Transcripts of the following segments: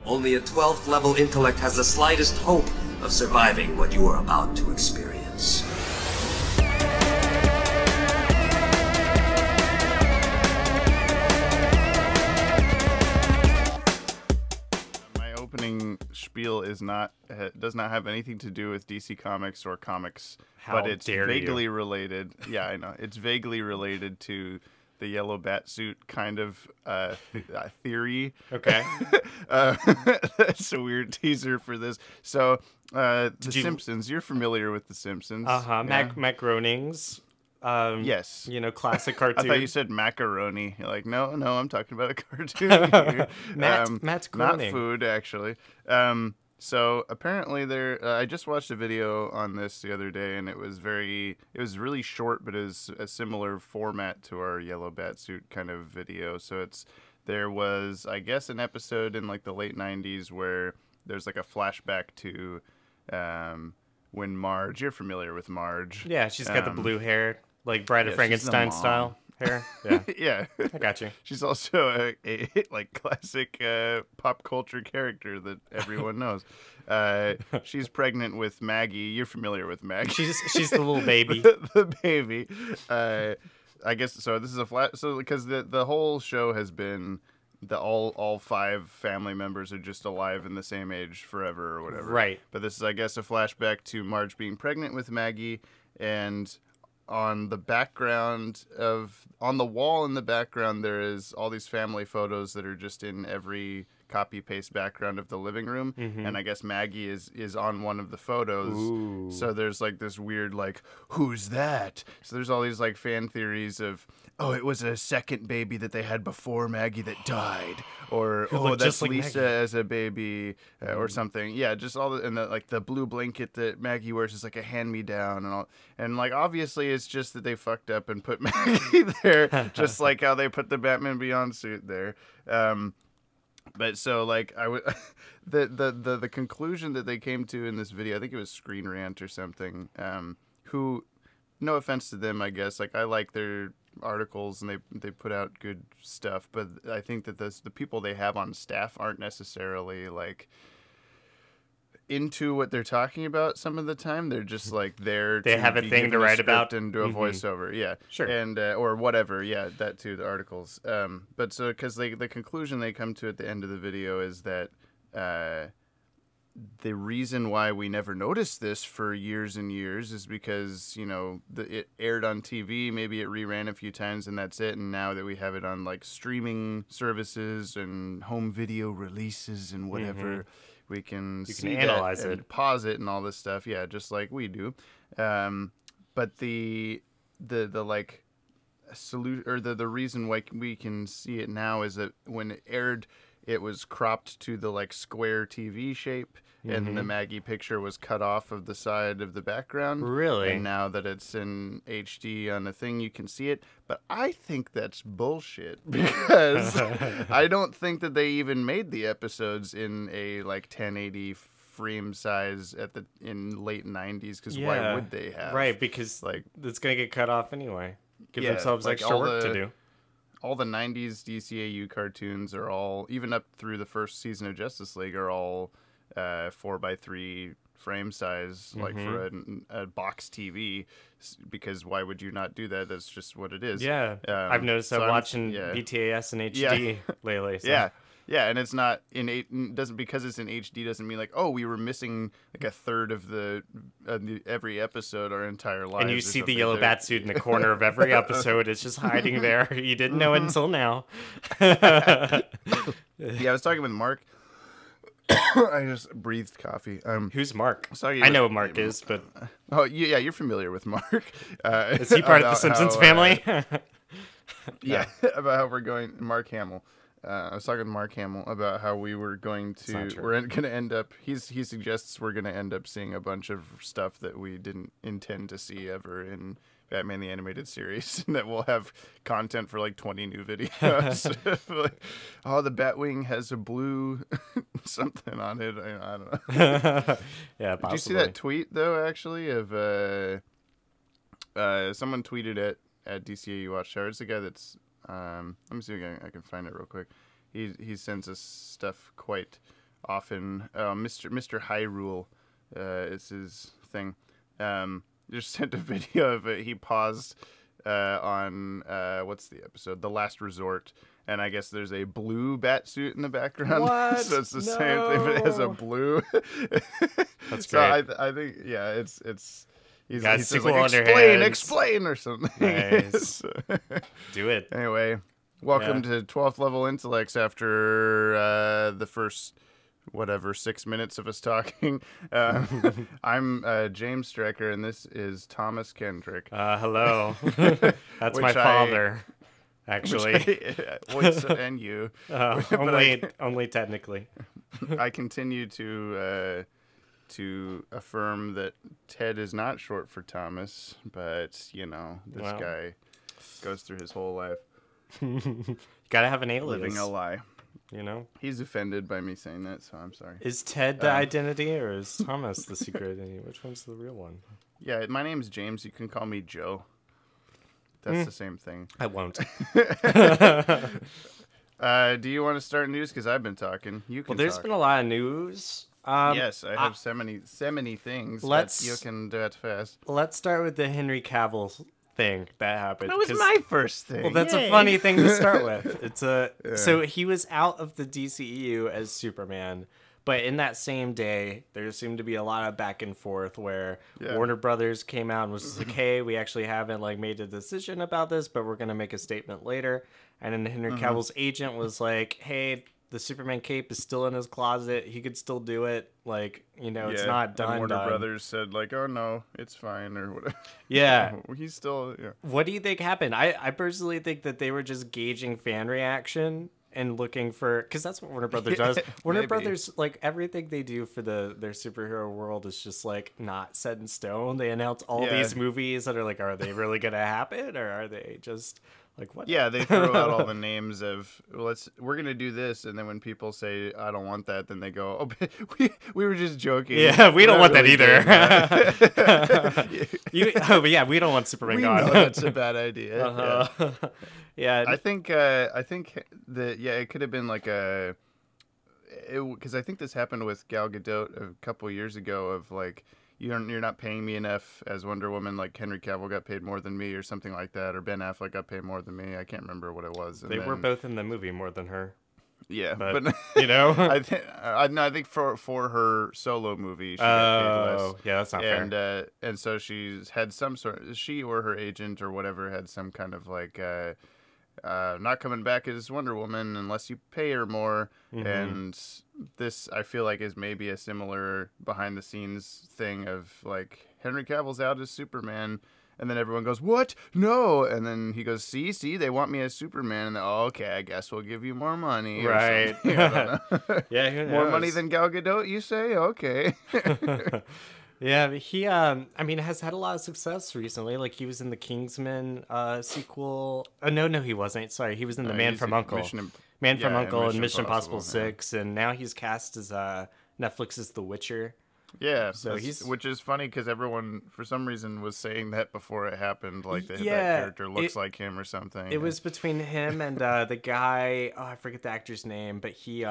Only a 12th level intellect has the slightest hope of surviving what you are about to experience. My opening spiel is does not have anything to do with DC Comics or comics, but it's vaguely related. Yeah, I know. It's vaguely related to the yellow bat suit kind of theory. Okay. That's a weird teaser for this. So, The Simpsons. You're familiar with The Simpsons. Uh-huh. Yeah? Matt Groening's. Yes. Classic cartoon. I thought you said macaroni. You're like, no, I'm talking about a cartoon here. Matt's Groening. Not food, actually. So apparently I just watched a video on this the other day, and it was really short, but it was a similar format to our Yellow Batsuit kind of video. So there was, I guess, an episode in like the late 90s where there's like a flashback to when Marge, you're familiar with Marge. Yeah, she's got the blue hair, like Bride of Frankenstein style hair. Yeah. Yeah. I got you. She's also a like classic pop culture character that everyone knows. She's pregnant with Maggie. You're familiar with Maggie. She's the little baby. the baby. I guess so. This is because the whole show has been all 5 family members are just alive and the same age forever or whatever. Right. But this is, I guess, a flashback to Marge being pregnant with Maggie, and on the wall in the background, there is all these family photos that are just in every copy paste background of the living room. Mm-hmm. And I guess Maggie is on one of the photos. Ooh. So there's like this weird, like, who's that? So there's all these like fan theories of, oh, it was a second baby that they had before Maggie that died, or that's like Lisa Maggie as a baby, or something. Yeah, just all the blue blanket that Maggie wears is like a hand-me-down and all. And like obviously it's just that they fucked up and put Maggie there, just like how they put the Batman Beyond suit there. But so like the conclusion that they came to in this video, I think it was Screen Rant or something. Who, no offense to them, I guess, like I like their articles and they put out good stuff, but I think that the people they have on staff aren't necessarily like into what they're talking about some of the time. They're just like there they have a thing to write about and do a voiceover. Yeah, sure. And or whatever. Yeah, that too, the articles. But so because the conclusion they come to at the end of the video is that the reason why we never noticed this for years and years is because, it aired on TV, maybe it reran a few times and that's it. And now that we have it on like streaming services and home video releases and whatever, we can analyze it and pause it and all this stuff. Yeah, just like we do. But the like salute or the reason why we can see it now is that when it aired, it was cropped to the like square TV shape, and the Maggie picture was cut off of the side of the background. Really? And now that it's in HD on a thing, you can see it. But I think that's bullshit because I don't think that they even made the episodes in a like 1080 frame size in late 90s. Because why would they have? Right, because like it's gonna get cut off anyway. Give themselves like extra work to do. All the 90s DCAU cartoons are all, even up through the first season of Justice League, are all 4:3 frame size, like for a box TV, because why would you not do that? That's just what it is. Yeah, I've noticed I'm watching BTAS in HD lately. So. Yeah, and it's not because it's in HD doesn't mean like, oh, we were missing like a third of every episode our entire lives. And you see the yellow batsuit in the corner of every episode. It's just hiding there. You didn't know it until now. Yeah, I was talking with Mark. I just breathed coffee. Who's Mark? I know what Mark is, but oh yeah, you're familiar with Mark. Is he part of the Simpsons family? Yeah, about how we're going. Mark Hamill. I was talking to Mark Hamill about how we're going to end up. He suggests we're going to end up seeing a bunch of stuff that we didn't intend to see ever in Batman the Animated Series, and that we'll have content for like 20 new videos. Like, oh, the Batwing has a blue something on it. I don't know. Yeah, possibly. Did you see that tweet though? Actually, of someone tweeted at DCAU Watchtower. It's the guy that's. Let me see if I can find it real quick. He sends us stuff quite often. Mr. Hyrule is his thing. Just sent a video of it. He paused on what's the episode? The Last Resort. And I guess there's a blue bat suit in the background. What? So it's the same thing, but it has a blue. That's so great. I think, yeah, it's he's Got he says sequel like, on their explain, hands. or something. Nice. Do it. Anyway, welcome Yeah. to 12th Level Intellects after the first, 6 minutes of us talking. I'm James Strecker, and this is Thomas Kendrick. Hello. That's my Which father, actually. And you. Only technically. I continue to affirm that Ted is not short for Thomas, but, this guy goes through his whole life Gotta have an alias. living a lie. He's offended by me saying that, so I'm sorry. Is Ted the identity, or is Thomas the secret identity? Which one's the real one? Yeah, my name's James. You can call me Joe. That's the same thing. I won't. Do you want to start news? Because I've been talking. You can There's talk. been a lot of news. Yes, I have so many things that you can do it fast. Let's start with the Henry Cavill thing that happened. That was my first thing. Well, that's a funny thing to start with. It's So he was out of the DCEU as Superman, but in that same day, there seemed to be a lot of back and forth where Warner Brothers came out and was like, "Hey, we actually haven't made a decision about this, but we're gonna make a statement later." And then Henry Cavill's agent was like, "Hey, the Superman cape is still in his closet. He could still do it. It's not done." And Warner Brothers said "Oh no, it's fine" or whatever. Yeah. He's still. Yeah. What do you think happened? I personally think that they were just gauging fan reaction and looking for, because that's what Warner Brothers does. Warner Brothers, everything they do for their superhero world is just not set in stone. They announce all these movies that are are they really gonna happen, or are they just what? Yeah, they throw out all the names of we're gonna do this, and then when people say I don't want that, then they go, "Oh, we were just joking." Yeah, we don't want really that either. But yeah, we don't want Superman gone. know that's a bad idea. Uh-huh. Yeah, I think that it could have been because I think this happened with Gal Gadot a couple years ago of you're not paying me enough as Wonder Woman, Henry Cavill got paid more than me or something like that, or Ben Affleck got paid more than me. I can't remember what it was. They were both in the movie more than her. Yeah, but I think for her solo movie she got paid less. Yeah, that's not fair. And so she's had she or her agent or whatever had some kind of not coming back as Wonder Woman unless you pay her more. And this, I feel is maybe a similar behind the scenes thing of Henry Cavill's out as Superman, and then everyone goes, "What? No!" And then he goes, "See, they want me as Superman." And okay, I guess we'll give you more money. Right. I don't know. Yeah, who knows? More money than Gal Gadot, you say? Okay. Yeah, he has had a lot of success recently. He was in the Kingsman sequel. No, he wasn't. Sorry, he was in the Man from U.N.C.L.E. Man from U.N.C.L.E. and Mission Impossible 6, and now he's cast as Netflix's The Witcher. Yeah, so which is funny because everyone for some reason was saying that before it happened, that character looks like him or something. It was between him and the guy. Oh, I forget the actor's name, but he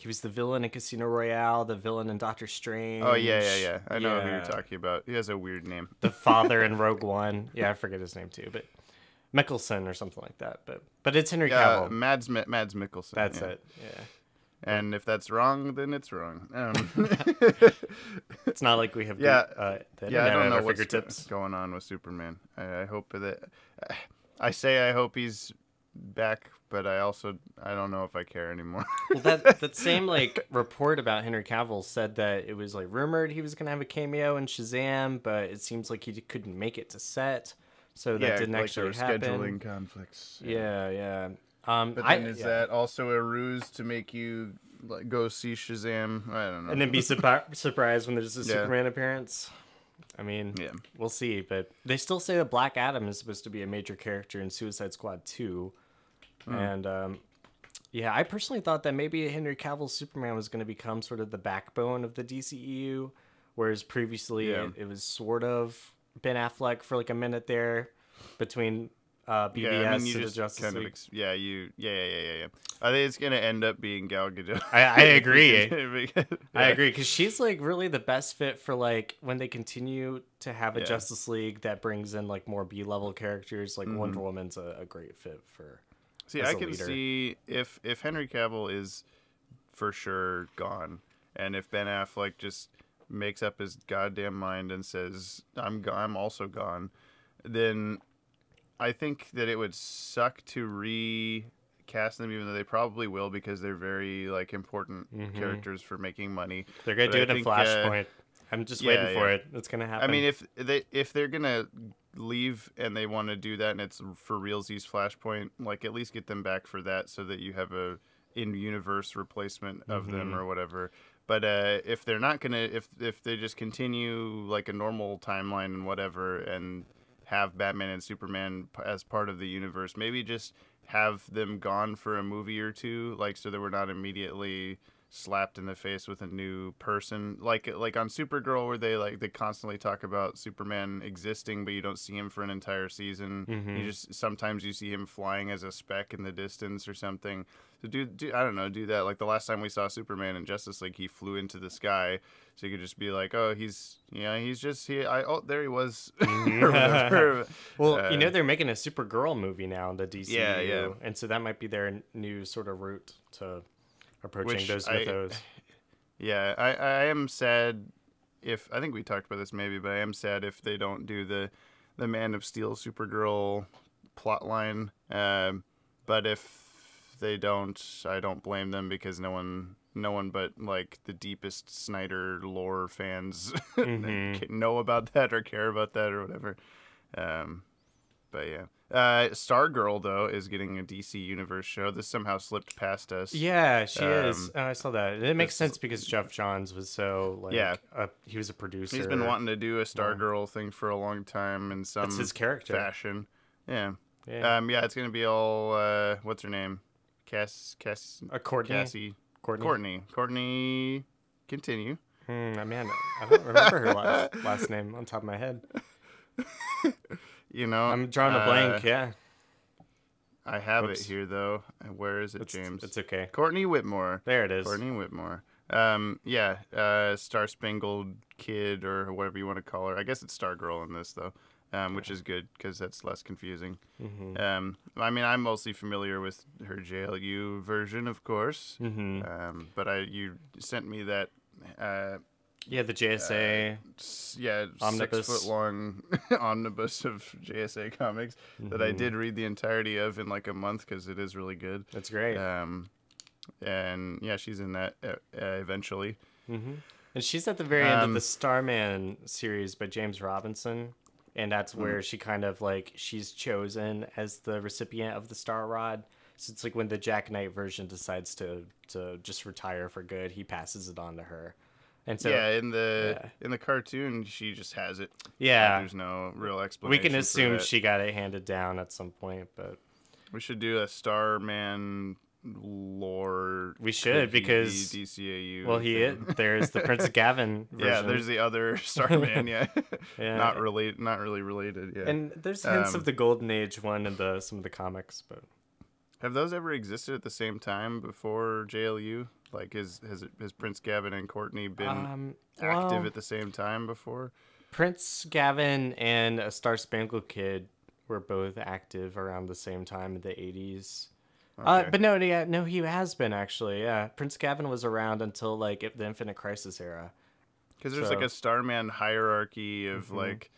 was the villain in Casino Royale, the villain in Doctor Strange. Oh yeah. I know who you're talking about. He has a weird name. The father in Rogue One. Yeah, I forget his name too, but Mikkelsen or something like that. But it's Henry Cavill. Mads Mikkelsen. That's it. Yeah. And if that's wrong, then it's wrong. It's not like we have I don't know at our what's fingertips. going on with Superman. I hope that I hope he's back, but I don't know if I care anymore. Well, that same report about Henry Cavill said that it was rumored he was gonna have a cameo in Shazam, but it seems like he couldn't make it to set, so that didn't actually happen. Scheduling conflicts. Yeah. But then is that also a ruse to make you go see Shazam? I don't know. And then be surprised when there's a Superman appearance? I mean, we'll see. But they still say that Black Adam is supposed to be a major character in Suicide Squad 2. And, I personally thought that maybe Henry Cavill's Superman was going to become sort of the backbone of the DCEU, whereas previously it was sort of Ben Affleck for a minute there between BVS you to the just Justice kind League. of yeah. I think it's gonna end up being Gal Gadot. I agree. Yeah. I agree, because she's like really the best fit for like when they continue to have a Justice League that brings in like more B-level characters. Like Wonder Woman's a great fit for. See, I can see if Henry Cavill is for sure gone, and if Ben Affleck just makes up his goddamn mind and says I'm also gone, then I think that it would suck to recast them, even though they probably will, because they're very like important characters for making money. They're gonna do it in Flashpoint. I'm just waiting for it. It's gonna happen. I mean, if they're gonna leave and they want to do that, and it's for realsies Flashpoint, like at least get them back for that, so that you have a in-universe replacement of them or whatever. But if they're not gonna, if they just continue like a normal timeline and whatever, and have Batman and Superman as part of the universe, maybe just have them gone for a movie or two, like so that we're not immediately slapped in the face with a new person, like on Supergirl, where they constantly talk about Superman existing, but you don't see him for an entire season. You just sometimes you see him flying as a speck in the distance or something. So do I don't know, do that. Like the last time we saw Superman in Justice League, he flew into the sky, so you could just be like, oh, there he was. Or whatever. Well, they're making a Supergirl movie now in the DCAU, and so that might be their new sort of route to approaching those mythos. I am sad I think we talked about this maybe, but I am sad if they don't do the Man of Steel Supergirl plot line. But if they don't, I don't blame them, because no one but like the deepest Snyder lore fans know about that or care about that or whatever. But yeah. Stargirl, though, is getting a DC Universe show. This somehow slipped past us. Yeah, she is. I saw that. It makes sense because Jeff Johns was so, like, he was a producer. He's been wanting to do a Stargirl thing for a long time in some It's his character. fashion. Yeah. It's going to be all, what's her name? Courtney. Courtney, continue. Man, I don't remember her last name on top of my head. I'm drawing a blank. Yeah, I have it here though. Where is it, James? It's okay. Courtney Whitmore. There it is. Courtney Whitmore. Star Spangled Kid, or whatever you want to call her. I guess it's Stargirl in this though, which is good because that's less confusing. I mean, I'm mostly familiar with her JLU version, of course. But you sent me that. The JSA. Omnibus. 6 foot long omnibus of JSA comics that I did read the entirety of in like a month, because it is really good. That's great. And yeah, she's in that eventually. And she's at the very end of the Starman series by James Robinson. And that's where she kind of like, she's chosen as the recipient of the Star Rod. So it's like when the Jack Knight version decides to just retire for good, he passes it on to her. And so in the cartoon, she just has it. Yeah, there's no real explanation. We can assume she got it handed down at some point, but we should do a Starman lore. We should, because DCAU. Well, there's the Prince Gavin version. Yeah, there's the other Starman. Not really related. Yeah, and there's hints of the Golden Age one in some of the comics, but have those ever existed at the same time before JLU? Like, has Prince Gavin and Courtney been active at the same time before? Prince Gavin and a Star Spangled Kid were both active around the same time in the 80s. Okay. But no, he has been, actually. Yeah, Prince Gavin was around until like the Infinite Crisis era. Because there's like a Starman hierarchy of like.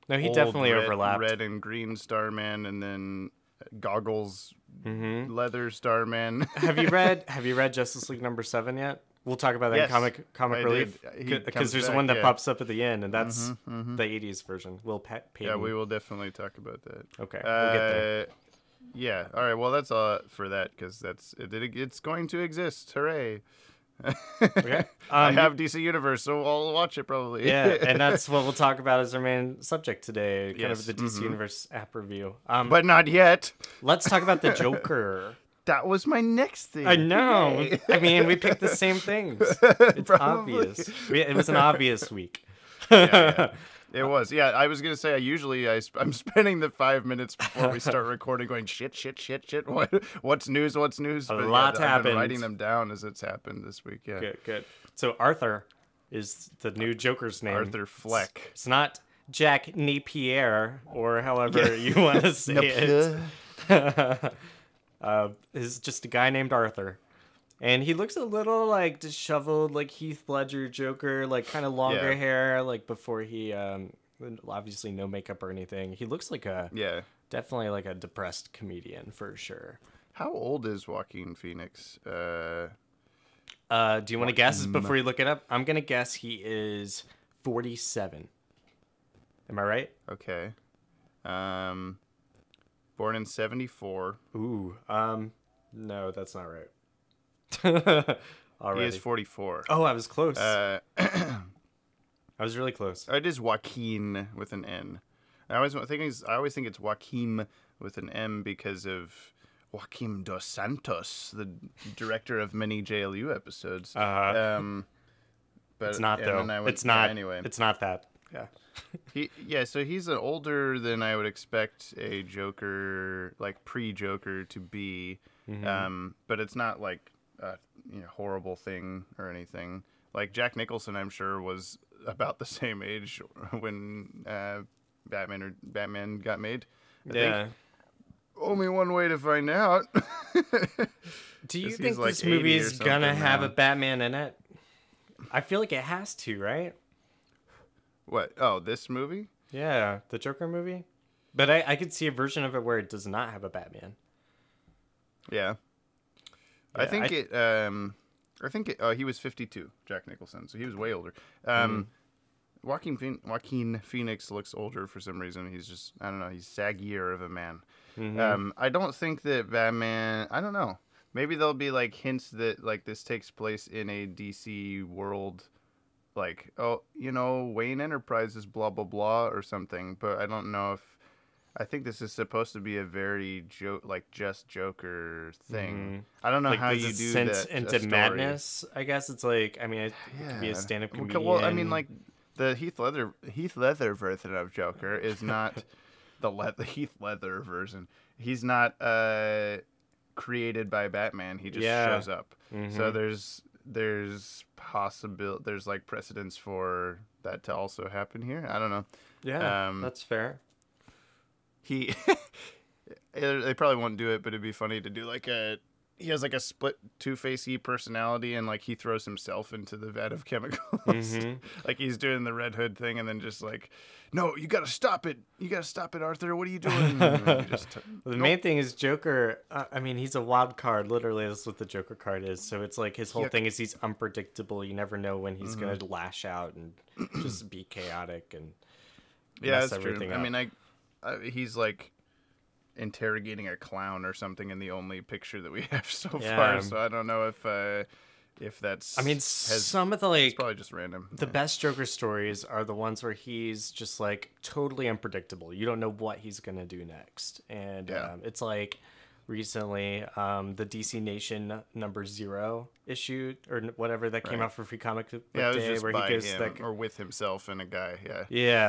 No, he definitely overlapped. Red and green Starman, and then goggles, leather Starman. Have you read Justice League #7 yet? We'll talk about that in comic relief, because there's one that pops up at the end, and that's the 80s version. Yeah, we will definitely talk about that. Okay, we'll get there. Yeah, all right. Well, that's all for that, because it's going to exist. Hooray! Okay. I have DC Universe, so I'll watch it probably. Yeah, and that's what we'll talk about as our main subject today, kind of the DC Universe app review. But not yet. Let's talk about the Joker. That was my next thing. I know. Yay. I mean, we picked the same things. It's obvious. It was an obvious week. Yeah. It was. Yeah, I was gonna say I'm spending the 5 minutes before we start recording going shit. What's news? But lot I've happened. been writing them down as it's happened this week. Yeah. Good. So Arthur is the new Joker's name. Arthur Fleck. It's not Jack Napier or however you want to say it. It's just a guy named Arthur. And he looks a little like disheveled, like Heath Ledger Joker, like kind of longer hair, like before he, obviously no makeup or anything. He looks like definitely like a depressed comedian for sure. How old is Joaquin Phoenix? Do you want to guess before you look it up? I'm going to guess he is 47. Am I right? Okay. Born in 74. Ooh. No, that's not right. He is 44. Oh, I was close. I was really close. It is Joaquin with an N. I always think it's Joaquin with an M because of Joaquim dos Santos, the director of many JLU episodes. But it's not though. It's not. Anyway, it's not that. Yeah. So he's older than I would expect a Joker, like pre-Joker, to be. Mm-hmm. But it's not like a horrible thing or anything. Like Jack Nicholson, I'm sure was about the same age when Batman got made. I think. Only one way to find out. Do you think this movie is gonna have a Batman in it? I feel like it has to, right? What? Oh, this movie? Yeah, the Joker movie. But I could see a version of it where it does not have a Batman. Yeah. I think he was 52, Jack Nicholson, so he was way older. Joaquin Phoenix looks older for some reason. He's just, I don't know, he's saggier of a man. Mm-hmm. I don't think that Batman, I don't know. Maybe there'll be like hints that like this takes place in a DC world, like, Wayne Enterprises, blah, blah, blah, or something. But I don't know if, I think this is supposed to be a very just Joker thing. Mm-hmm. I don't know how you do that. Into madness, I guess it's like, I mean, it could be a stand-up comedian. Well, I mean, like the Heath Ledger version of Joker is not the Heath Ledger version. He's not created by Batman. He just shows up. Mm-hmm. So there's like precedence for that to also happen here. I don't know. Yeah, that's fair. They probably won't do it, but it'd be funny to do he has like a split two-facey personality, and like he throws himself into the vat of chemicals. Mm-hmm. Like he's doing the Red Hood thing, and then just like, no, you gotta stop it, Arthur. What are you doing? The main thing is Joker. I mean, he's a wild card. Literally, that's what the Joker card is. So it's like his whole thing is he's unpredictable. You never know when he's gonna lash out and just be chaotic and mess everything up. I mean, he's like interrogating a clown or something in the only picture that we have so far. So I don't know if that's. I mean, some of the it's probably just random. The best Joker stories are the ones where he's just like totally unpredictable. You don't know what he's gonna do next, and it's like recently the DC Nation #0 issue or whatever that came out for Free Comic Book Day, it was just where by he goes him, or with himself and a guy.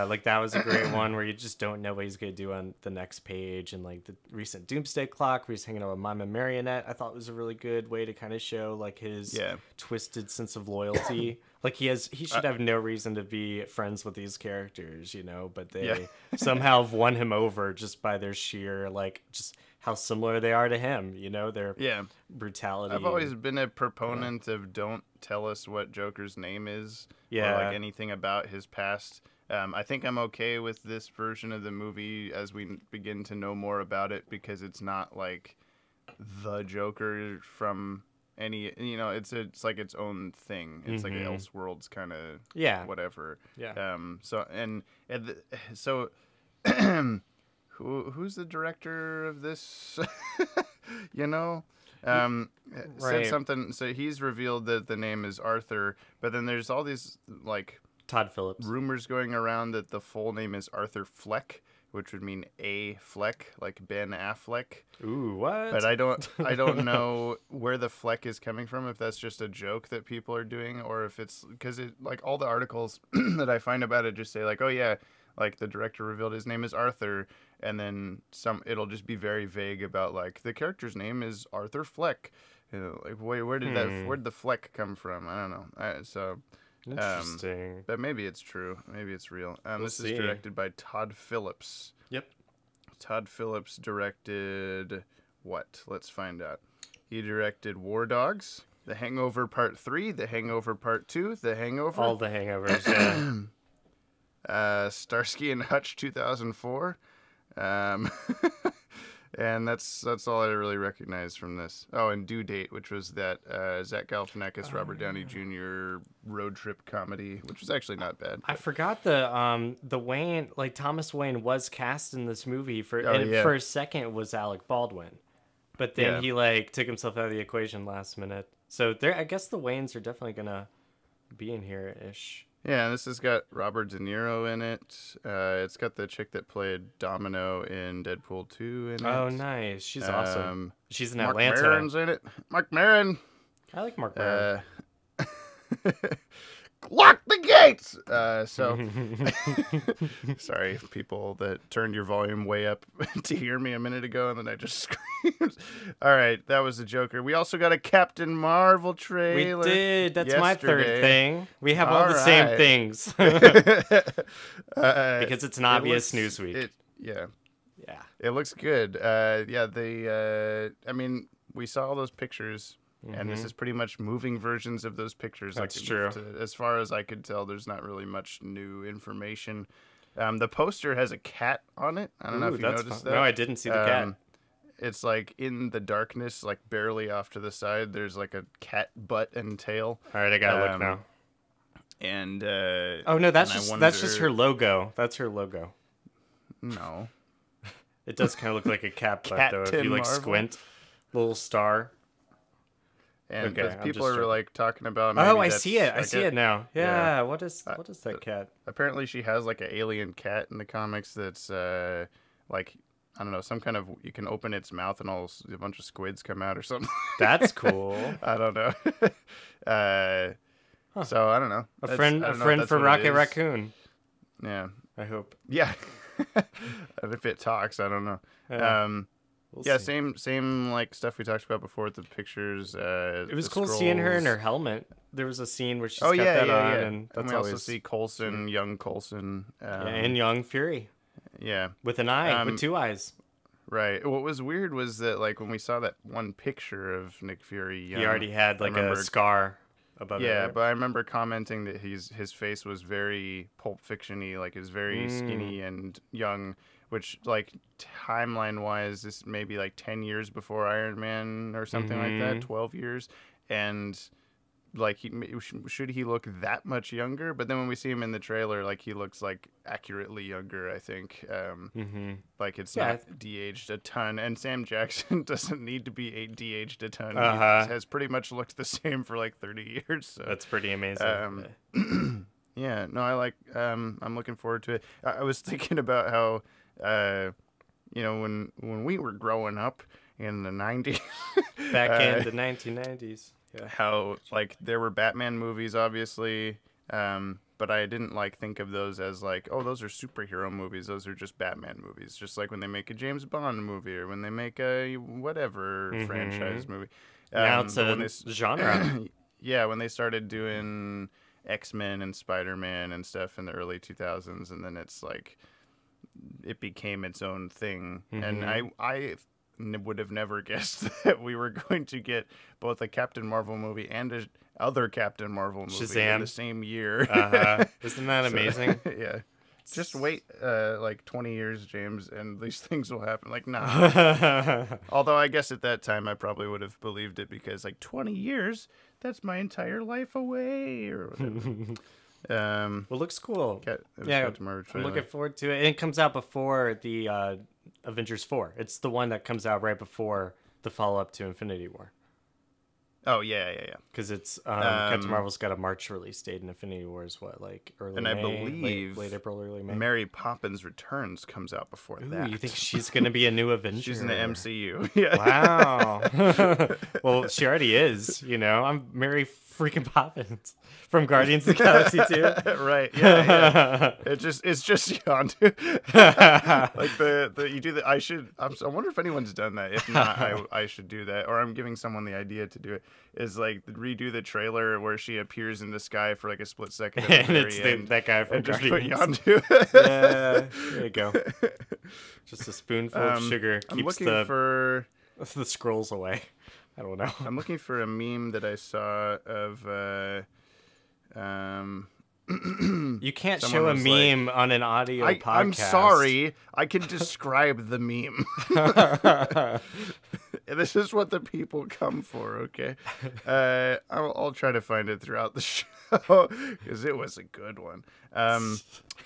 Like that was a great one where you just don't know what he's gonna do on the next page. And like the recent Doomsday Clock where he's hanging out with Mime and Marionette, I thought was a really good way to kind of show like his twisted sense of loyalty. Like he should have no reason to be friends with these characters, but they somehow have won him over just by their sheer like just how similar they are to him, their brutality. I've always been a proponent of don't tell us what Joker's name is or like anything about his past. I think I'm okay with this version of the movie as we begin to know more about it, because it's not like the Joker from any, it's like its own thing. It's like an Elseworlds kind of whatever. So who's the director of this? Said something. So he's revealed that the name is Arthur, but then there's all these like Todd Phillips rumors going around that the full name is Arthur Fleck, which would mean A Fleck, like Ben Affleck. Ooh, what? But I don't know where the Fleck is coming from. If that's just a joke that people are doing, or if it's because it like all the articles that I find about it just say like, oh yeah, like the director revealed his name is Arthur, and then it'll just be very vague about like the character's name is Arthur Fleck. You know, like where did the Fleck come from? I don't know. Interesting. But maybe it's true. Maybe it's real. This see. is directed by Todd Phillips. Yep. Todd Phillips directed what? Let's find out. He directed War Dogs, The Hangover Part 3, The Hangover Part 2, The Hangover. All the Hangovers, yeah. Starsky and Hutch 2004. And that's all I really recognize from this. Oh, and Due Date, which was that Zach Galifianakis, Robert Downey Jr. road trip comedy, which was actually not bad. I forgot the Wayne, like Thomas Wayne was cast in this movie for a second it was Alec Baldwin, but then he like took himself out of the equation last minute. So I guess the Waynes are definitely gonna be in here ish. Yeah, this has got Robert De Niro in it. It's got the chick that played Domino in Deadpool 2 in it. Oh, nice. She's awesome. She's in Mark Atlanta. Maron's in it. Mark Maron. I like Mark Maron. Lock the gates! Sorry, people that turned your volume way up to hear me a minute ago, and then I just screamed. All right, that was the Joker. We also got a Captain Marvel trailer. We did. That's yesterday. my third thing. We have all the same things. Because it's an obvious Newsweek. Yeah. Yeah. It looks good. I mean, we saw all those pictures. And this is pretty much moving versions of those pictures. That's true. As far as I could tell, there's not really much new information. The poster has a cat on it. I don't know if you noticed that. No, I didn't see the cat. It's like in the darkness, like barely off to the side. There's like a cat butt and tail. All right, I gotta look now. And oh no, that's just her logo. That's her logo. No, it does kind of look like a cat butt though. If you like squint, little star. And people are like talking about. Oh, I see it. I see it now. Yeah. What is that cat? Apparently, she has like an alien cat in the comics. That's like I don't know, some kind of you can open its mouth and a bunch of squids come out or something. That's cool. I don't know. So I don't know. A friend for Rocket Raccoon. Yeah. I hope. Yeah. If it talks, I don't know. We'll see. Same like stuff we talked about before with the pictures. It was cool seeing her in her helmet. There was a scene where she's got that on, and that's we also see Coulson, young Coulson, and young Fury. Yeah, with an eye, with two eyes. Right. What was weird was that like when we saw that one picture of Nick Fury, young, he already had like a scar above. Yeah, but I remember commenting that his face was very Pulp Fiction-y, like it was very skinny and young. Which, like, timeline-wise, is maybe, like, 10 years before Iron Man or something like that, 12 years. And, like, should he look that much younger? But then when we see him in the trailer, like, he looks, like, accurately younger, I think. Like, it's not de-aged a ton. And Sam Jackson doesn't need to be de-aged a ton. He has pretty much looked the same for, like, 30 years. So. That's pretty amazing. Yeah, no, I like, I'm looking forward to it. I was thinking about how... you know, when we were growing up in the 90s, back in the 1990s, how like there were Batman movies, obviously, but I didn't like think of those as like, oh, those are superhero movies. Those are just Batman movies. Just like when they make a James Bond movie or when they make a whatever franchise movie. Now it's a genre. Yeah, when they started doing X-Men and Spider-Man and stuff in the early 2000s, and then it's like. It became its own thing, and I would have never guessed that we were going to get both a Captain Marvel movie and a other Captain Marvel movie Shazam. in the same year. Isn't that amazing? Yeah. Just wait like 20 years, James, and these things will happen. Like, nah. Although I guess at that time I probably would have believed it because like 20 years, that's my entire life away or whatever. Well, looks cool. Yeah, I'm looking forward to it. And it comes out before the Avengers 4. It's the one that comes out right before the follow-up to Infinity War. Oh, yeah. Because it's Captain Marvel's got a March release date, and Infinity War is what, like early May? I believe late April, early May. Mary Poppins Returns comes out before that. You think she's gonna be a new Avenger? She's in the MCU. Yeah. Wow. Well, she already is. I'm Mary freaking Poppins from Guardians of the Galaxy 2. Right. Yeah. It's just Yondu. Like you do the. I wonder if anyone's done that. If not, I should do that. Or I'm giving someone the idea to do it. Is like redo the trailer where she appears in the sky for like a split second. At the and it's that guy from Guardians. Just put Yondu. Yeah. There you go. Just a spoonful of sugar keeps I'm looking for the scrolls away. I don't know. I'm looking for a meme that I saw of. You can't show a meme on an audio podcast. I'm sorry. I can describe the meme. This is what the people come for, okay? I'll try to find it throughout the show because it was a good one.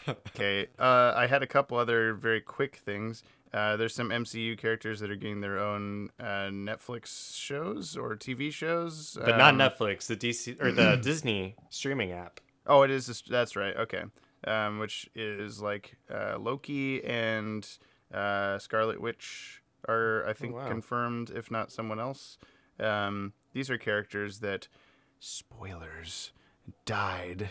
Okay. I had a couple other very quick things. There's some MCU characters that are getting their own Netflix shows or TV shows, but not Netflix. The DC or the Disney streaming app. Oh, it is. That's right. Okay, which is like Loki and Scarlet Witch are, I think, confirmed, if not someone else. These are characters that, spoilers, died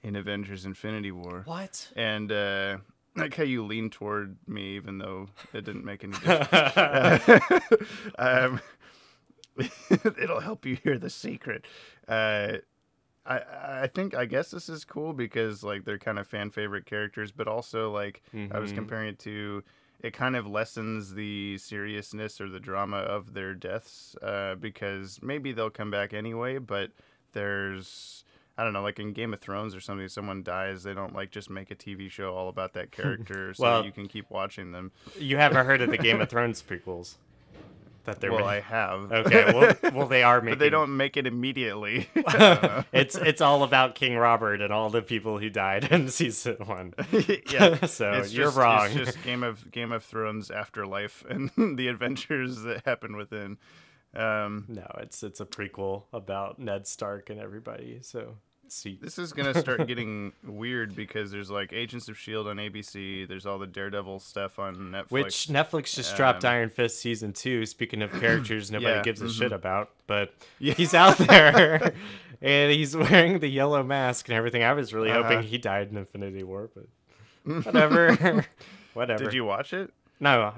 in Avengers: Infinity War. What? And I like how you lean toward me, even though it didn't make any difference. It'll help you hear the secret. I guess this is cool because like they're kind of fan favorite characters, but also like I was comparing it to, it kind of lessens the seriousness or the drama of their deaths because maybe they'll come back anyway, but there's, I don't know, like in Game of Thrones or something, someone dies, they don't like just make a TV show all about that character so that you can keep watching them. You haven't heard of the Game of Thrones prequels? That they're I have. Okay, well they are making... But they don't make it immediately. It's all about King Robert and all the people who died in season 1. Yeah. So you're wrong. It's just Game of Thrones afterlife and the adventures that happen within. No, it's a prequel about Ned Stark and everybody, so... This is going to start getting weird because there's like Agents of S.H.I.E.L.D. on ABC. There's all the Daredevil stuff on Netflix. Which Netflix just dropped Iron Fist Season 2, speaking of characters nobody gives a shit about. But he's out there, and he's wearing the yellow mask and everything. I was really hoping he died in Infinity War, but whatever. Whatever. Did you watch it? No,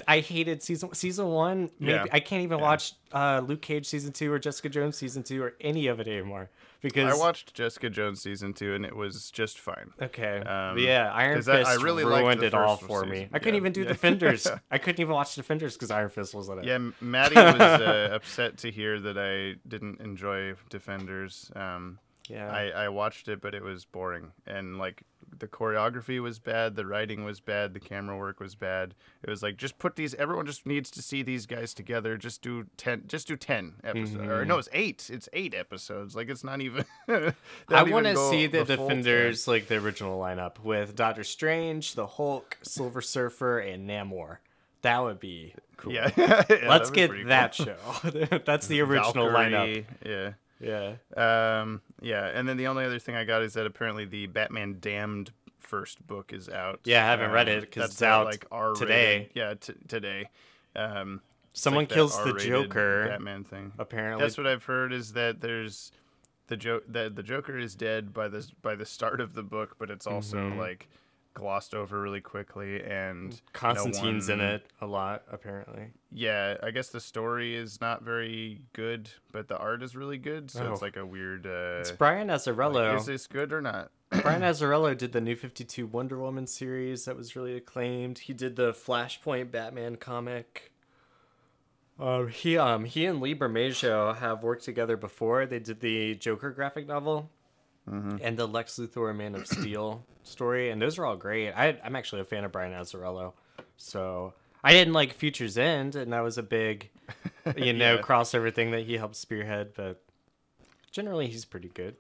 I hated season 1. Maybe I can't even watch Luke Cage Season 2 or Jessica Jones Season 2 or any of it anymore. Because I watched Jessica Jones Season 2 and it was just fine. Okay. Iron Fist really ruined it all for me. I couldn't even do Defenders. I couldn't even watch Defenders because Iron Fist wasn't it. Yeah, Maddie was upset to hear that I didn't enjoy Defenders. I watched it, but it was boring. And like the choreography was bad, the writing was bad, the camera work was bad. It was like, just put these, everyone just needs to see these guys together. Just do 10 episodes. Or no, it's 8. It's 8 episodes. Like it's not even I want to see the Defenders, like the original lineup with Doctor Strange, the Hulk, Silver Surfer, and Namor. That would be cool. Yeah. Let's get that show. That's the original Valkyrie, lineup. Yeah. And then the only other thing I got is that apparently the Batman Damned first book is out. Yeah, I haven't read it because it's out like today. Yeah, today. Someone like kills the Joker. Batman thing. Apparently, that's what I've heard. Is that there's the Joker is dead by the start of the book, but it's also like glossed over really quickly, and Constantine's in it a lot apparently. Yeah, I guess the story is not very good, but the art is really good, so it's like a weird it's Brian Azzarello. Like, is this good or not? Brian Azzarello did the New 52 Wonder Woman series that was really acclaimed. He did the Flashpoint Batman comic. He and Lee Bermejo have worked together before. They did the Joker graphic novel and the Lex Luthor Man of Steel story, and those are all great. I'm actually a fan of Brian Azzarello, so I didn't like Future's End, and that was a big, crossover thing that he helped spearhead. But generally, he's pretty good.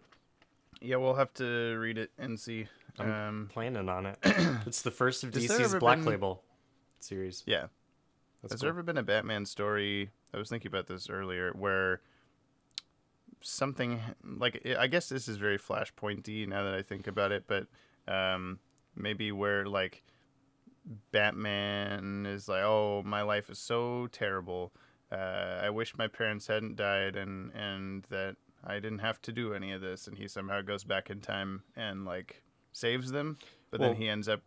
Yeah, we'll have to read it and see. I'm planning on it. It's the first of DC's Black Label series. Yeah. Has there ever been a Batman story, I was thinking about this earlier, where something like, I guess this is very Flashpoint-y now that I think about it, but maybe where like Batman is like, oh, my life is so terrible. I wish my parents hadn't died and that I didn't have to do any of this. And he somehow goes back in time and like saves them. But then he ends up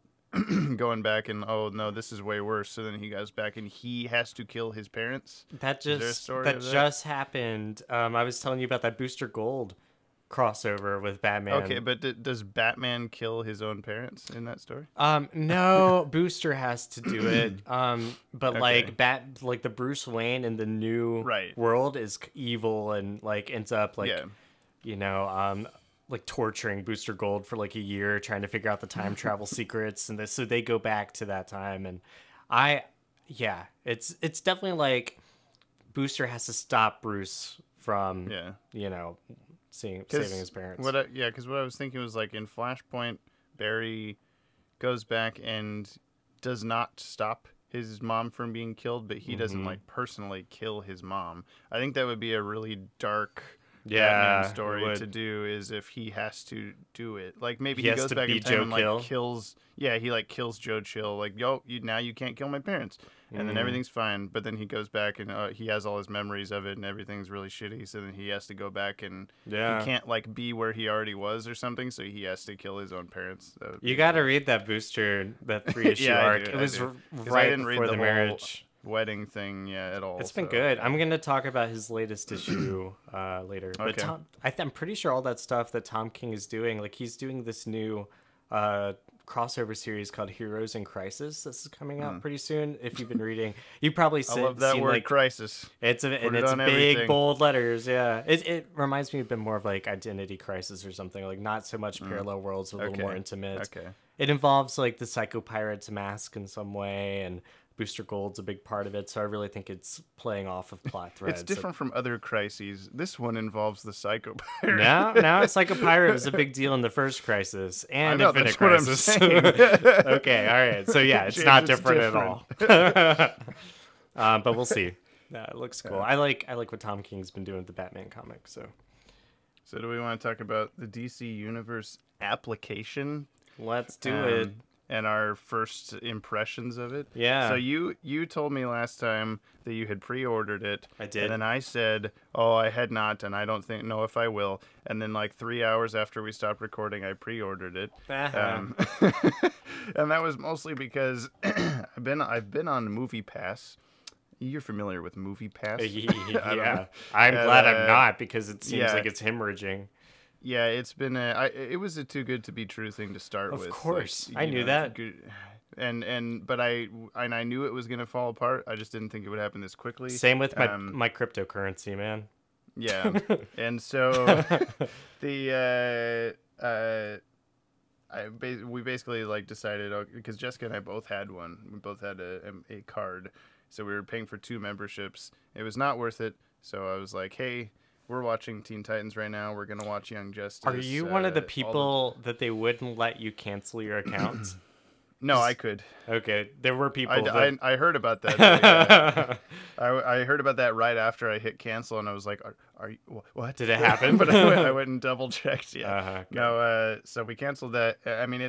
going back and, oh no, this is way worse. So then he goes back and he has to kill his parents. That just happened. I was telling you about that Booster Gold crossover with Batman. Okay, but does Batman kill his own parents in that story? No, Booster has to do it. But like the Bruce Wayne in the new world is evil and like ends up like like torturing Booster Gold for like a year trying to figure out the time travel secrets and this, so they go back to that time. And it's definitely like Booster has to stop Bruce from saving his parents. Because what I was thinking was like in Flashpoint, Barry goes back and does not stop his mom from being killed, but he doesn't like personally kill his mom. I think that would be a really dark Batman story to do, is if he has to do it. Like maybe he goes back in time and like kills Joe Chill, like, now you can't kill my parents. And then everything's fine, but then he goes back and he has all his memories of it and everything's really shitty, so then he has to go back and he can't like be where he already was or something, so he has to kill his own parents. You got to read that Booster, that 3-issue arc. It was right before the marriage wedding thing at all. It's been good. I'm going to talk about his latest issue later. But I'm pretty sure all that stuff that Tom King is doing, like he's doing this new crossover series called Heroes in Crisis. This is coming out pretty soon. If you've been reading, you probably I love that word, like, crisis. It's big everything. Bold letters. Yeah, it reminds me a bit more of like Identity Crisis or something. Like not so much parallel worlds, a little more intimate. Okay. It involves like the Psycho Pirate's mask in some way, and Booster Gold's a big part of it, so I really think it's playing off of plot threads. It's different from other crises. This one involves the Psycho Pirate. Now Psycho Pirate was a big deal in the first Crisis and I know, Infinite that's Crisis. What I'm saying. Okay, all right. So yeah, it's not different at all. But we'll see. Yeah, it looks cool. I like what Tom King's been doing with the Batman comic. So do we want to talk about the DC Universe application? Let's do it. And our first impressions of it. Yeah. So you told me last time that you had pre-ordered it. I did. And then I said, oh, I had not, and I don't know if I will. And then like 3 hours after we stopped recording, I pre-ordered it. And that was mostly because I've been on Movie Pass. You're familiar with Movie Pass? Yeah. I'm glad I'm not, because it seems like it's hemorrhaging. Yeah, it's been it was a too good to be true thing to start with. Of course, like, I knew that. But I knew it was gonna fall apart. I just didn't think it would happen this quickly. Same with my cryptocurrency, man. Yeah, and so we basically like decided, because Jessica and I both had one. We both had a card, so we were paying for 2 memberships. It was not worth it. So I was like, hey, we're watching Teen Titans right now. We're going to watch Young Justice. Are you one of the people that they wouldn't let you cancel your accounts? No, I could. Okay, there were people I heard about that. I heard about that right after I hit cancel, and I was like, are you, what? Did it happen? But I went and double-checked, yeah. Okay. No, so we canceled that. I mean,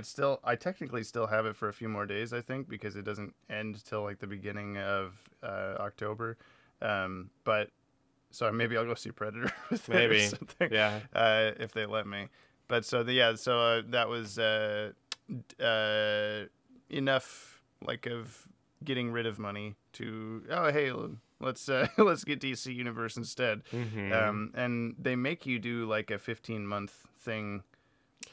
I technically still have it for a few more days, I think, because it doesn't end till like the beginning of October. But so maybe I'll go see Predator with it or something. Yeah. If they let me. But so that was enough like of getting rid of money to let's get DC Universe instead. Mm-hmm. And they make you do like a 15-month thing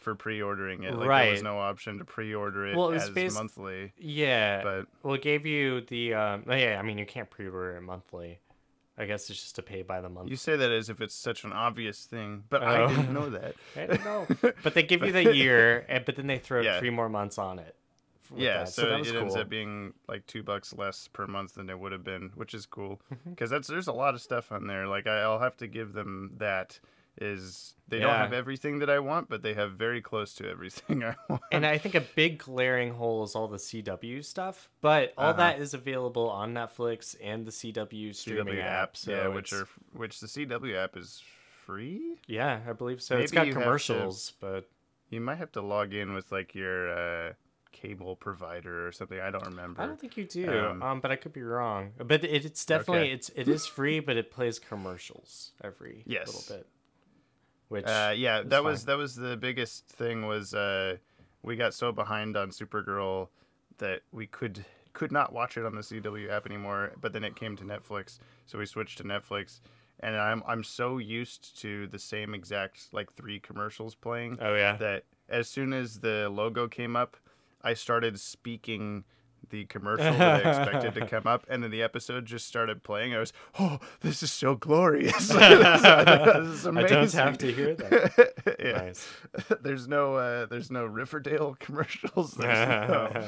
for pre-ordering it. Like right. There was no option to pre-order it as monthly. Yeah. But it gave you the I mean you can't pre-order it monthly. I guess it's just to pay by the month. You say that as if it's such an obvious thing, but I didn't know that. I didn't know. But they give you the year, but then they throw 3 more months on it. Yeah, so it ends up being like $2 less per month than it would have been, which is cool. Because there's a lot of stuff on there. Like I'll have to give them that. They don't have everything that I want, but they have very close to everything I want. And I think a big glaring hole is all the CW stuff, but all that is available on Netflix and the CW streaming app. So which the CW app is free? Yeah, I believe so. Maybe it's got you have commercials, but you might have to log in with like your cable provider or something. I don't remember. I don't think you do. But I could be wrong. But it's definitely it is free, but it plays commercials every little bit. Which that was the biggest thing was we got so behind on Supergirl that we could not watch it on the CW app anymore. But then it came to Netflix, so we switched to Netflix. And I'm so used to the same exact like 3 commercials playing. Oh yeah. That as soon as the logo came up, I started speaking the commercial that I expected to come up, and then the episode just started playing. I was, this is so glorious! This is amazing. I don't have to hear that. Yeah. Nice. There's no Riverdale commercials. There's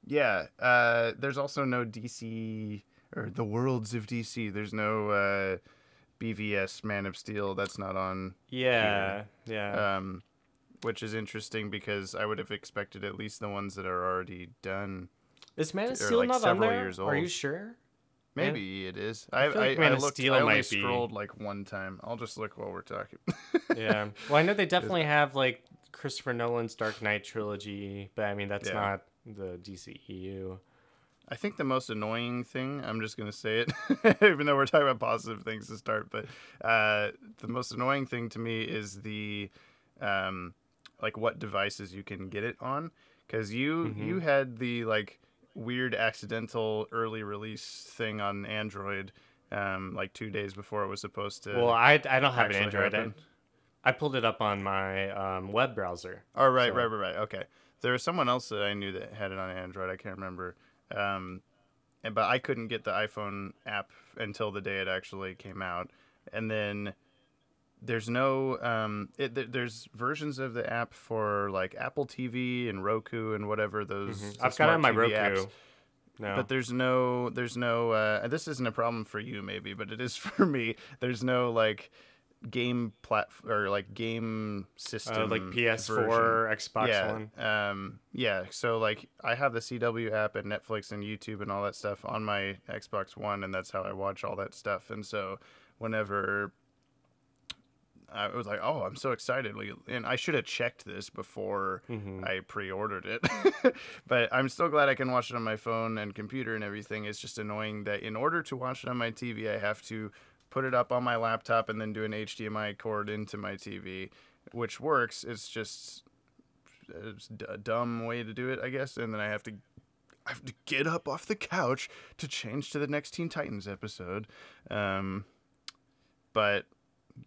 there's also no DC or the Worlds of DC. There's no BVS Man of Steel. That's not on. Yeah. Here. Yeah. Which is interesting because I would have expected at least the ones that are already done. Is Man of Steel not on there? Years old. Are you sure? Maybe it is. I feel like Man of Steel I only might scrolled like one time. I'll just look while we're talking. Yeah. Well, I know they definitely have like Christopher Nolan's Dark Knight trilogy, but I mean that's not the DCEU. I think the most annoying thing, I'm just going to say it, even though we're talking about positive things to start, but the most annoying thing to me is the like what devices you can get it on, because you had the like weird accidental early release thing on Android like 2 days before it was supposed to. Well, I don't have an Android. Happen. I pulled it up on my web browser. Oh, right. Okay. There was someone else that I knew that had it on Android. I can't remember. But I couldn't get the iPhone app until the day it actually came out. And then there's no there's versions of the app for like Apple TV and Roku and whatever those. I've got it on my Roku. Apps. No. But there's no this isn't a problem for you maybe, but it is for me. There's no like game or like game system like PS4, version. Xbox One. So like I have the CW app and Netflix and YouTube and all that stuff on my Xbox One, and that's how I watch all that stuff. And so whenever I was like, oh, I'm so excited. And I should have checked this before I pre-ordered it. But I'm still glad I can watch it on my phone and computer and everything. It's just annoying that in order to watch it on my TV, I have to put it up on my laptop and then do an HDMI cord into my TV, which works. It's just a dumb way to do it, I guess. And then I have to get up off the couch to change to the next Teen Titans episode. But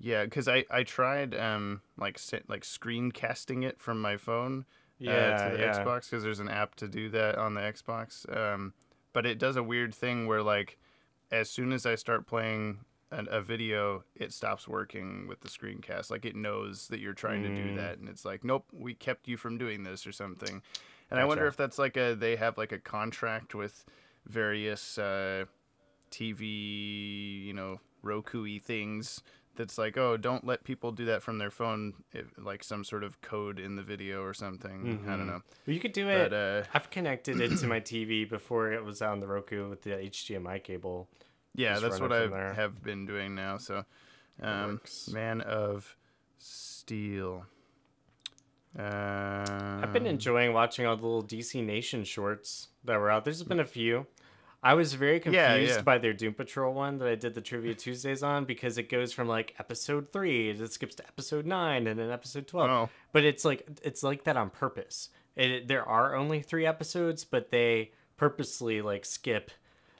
yeah, because I tried like screencasting it from my phone to the Xbox, because there's an app to do that on the Xbox. But it does a weird thing where like as soon as I start playing a video, it stops working with the screencast. Like it knows that you're trying to do that, and it's like, nope, we kept you from doing this or something. And gotcha. I wonder if that's like they have like a contract with various TV, Roku-y things that's like, oh, don't let people do that from their phone, like some sort of code in the video or something. I don't know. Well, you could do it. I've connected it to my TV before it was on the Roku with the HDMI cable. Yeah, that's what I have been doing now. So, Man of Steel. I've been enjoying watching all the little DC Nation shorts that were out. There's been a few. I was very confused by their Doom Patrol one that I did the Trivia Tuesdays on, because it goes from like episode 3, it skips to episode 9, and then episode 12. Oh. But it's like that on purpose. There are only 3 episodes, but they purposely like skip.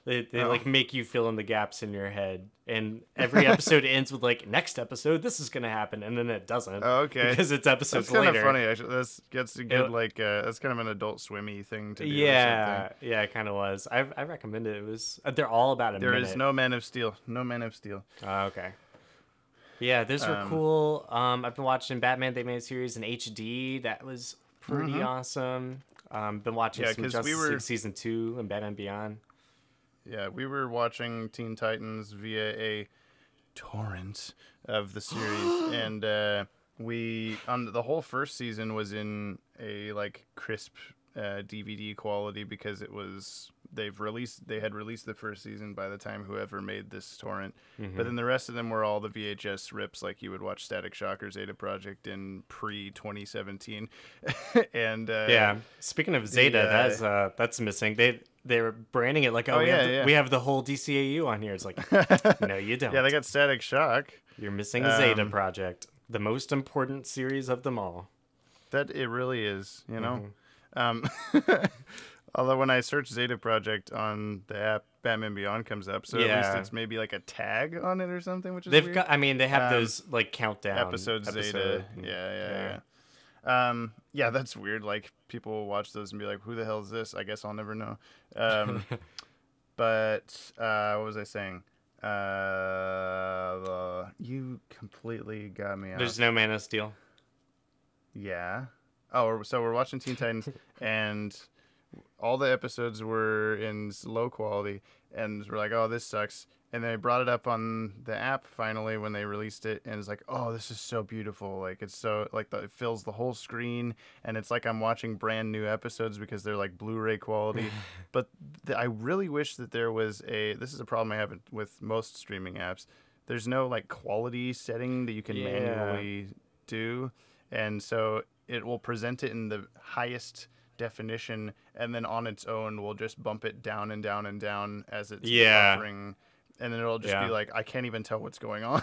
They like make you fill in the gaps in your head, and every episode ends with like, next episode this is gonna happen, and then it doesn't. Oh, okay. Because it's episodes later. That's kind later. of funny. Actually, this gets a good that's kind of an Adult Swimmy thing to do. Yeah, it kind of was. I recommend it. It was. They're all about a minute. There is no Man of Steel. No Man of Steel. Okay. Yeah, those were cool. I've been watching Batman the Animated Series in HD. That was pretty awesome. Been watching some Justice League Season 2 and Batman Beyond. Yeah, we were watching Teen Titans via a torrent of the series, and we on the whole first season was in a like crisp DVD quality, because it was they had released the first season by the time whoever made this torrent. But then the rest of them were all the VHS rips, like you would watch Static Shock or Zeta Project in pre-2017. And speaking of Zeta, that's missing. They were branding it like, we have the whole DCAU on here. It's like, no, you don't. Yeah, they got Static Shock. You're missing the Zeta Project, the most important series of them all. That it really is, you know. Although when I search Zeta Project on the app, Batman Beyond comes up, so at least it's maybe like a tag on it or something, which is weird. They have those like countdown episodes. Zeta. Yeah, that's weird. Like people will watch those and be like, "Who the hell is this?" I guess I'll never know. But what was I saying? You completely got me out. There's no Man of Steel. Yeah. Oh, so we're watching Teen Titans, and all the episodes were in low quality, and we're like, oh, this sucks. And they brought it up on the app finally when they released it, and it's like, oh, this is so beautiful. Like, it's so, like, it fills the whole screen, and it's like I'm watching brand new episodes because they're, like, Blu-ray quality. But I really wish that there was this is a problem I have with most streaming apps. There's no, like, quality setting that you can manually do. And so it will present it in the highest definition, and then on its own will just bump it down and down and down as it's buffering. And then it'll just be like, I can't even tell what's going on.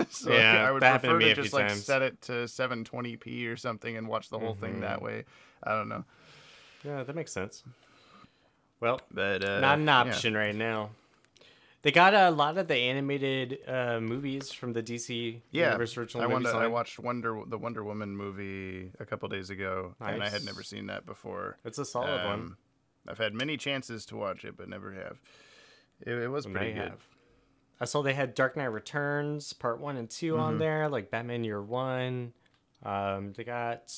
So I would prefer to just like set it to 720p or something and watch the whole thing that way. I don't know. Yeah, that makes sense. Well, but not an option right now. They got a lot of the animated movies from the DC Universe original movies. I watched the Wonder Woman movie a couple days ago, and I had never seen that before. It's a solid one. I've had many chances to watch it, but never have. It was pretty good. I saw they had Dark Knight Returns Part 1 and 2 on there, like Batman Year One. They got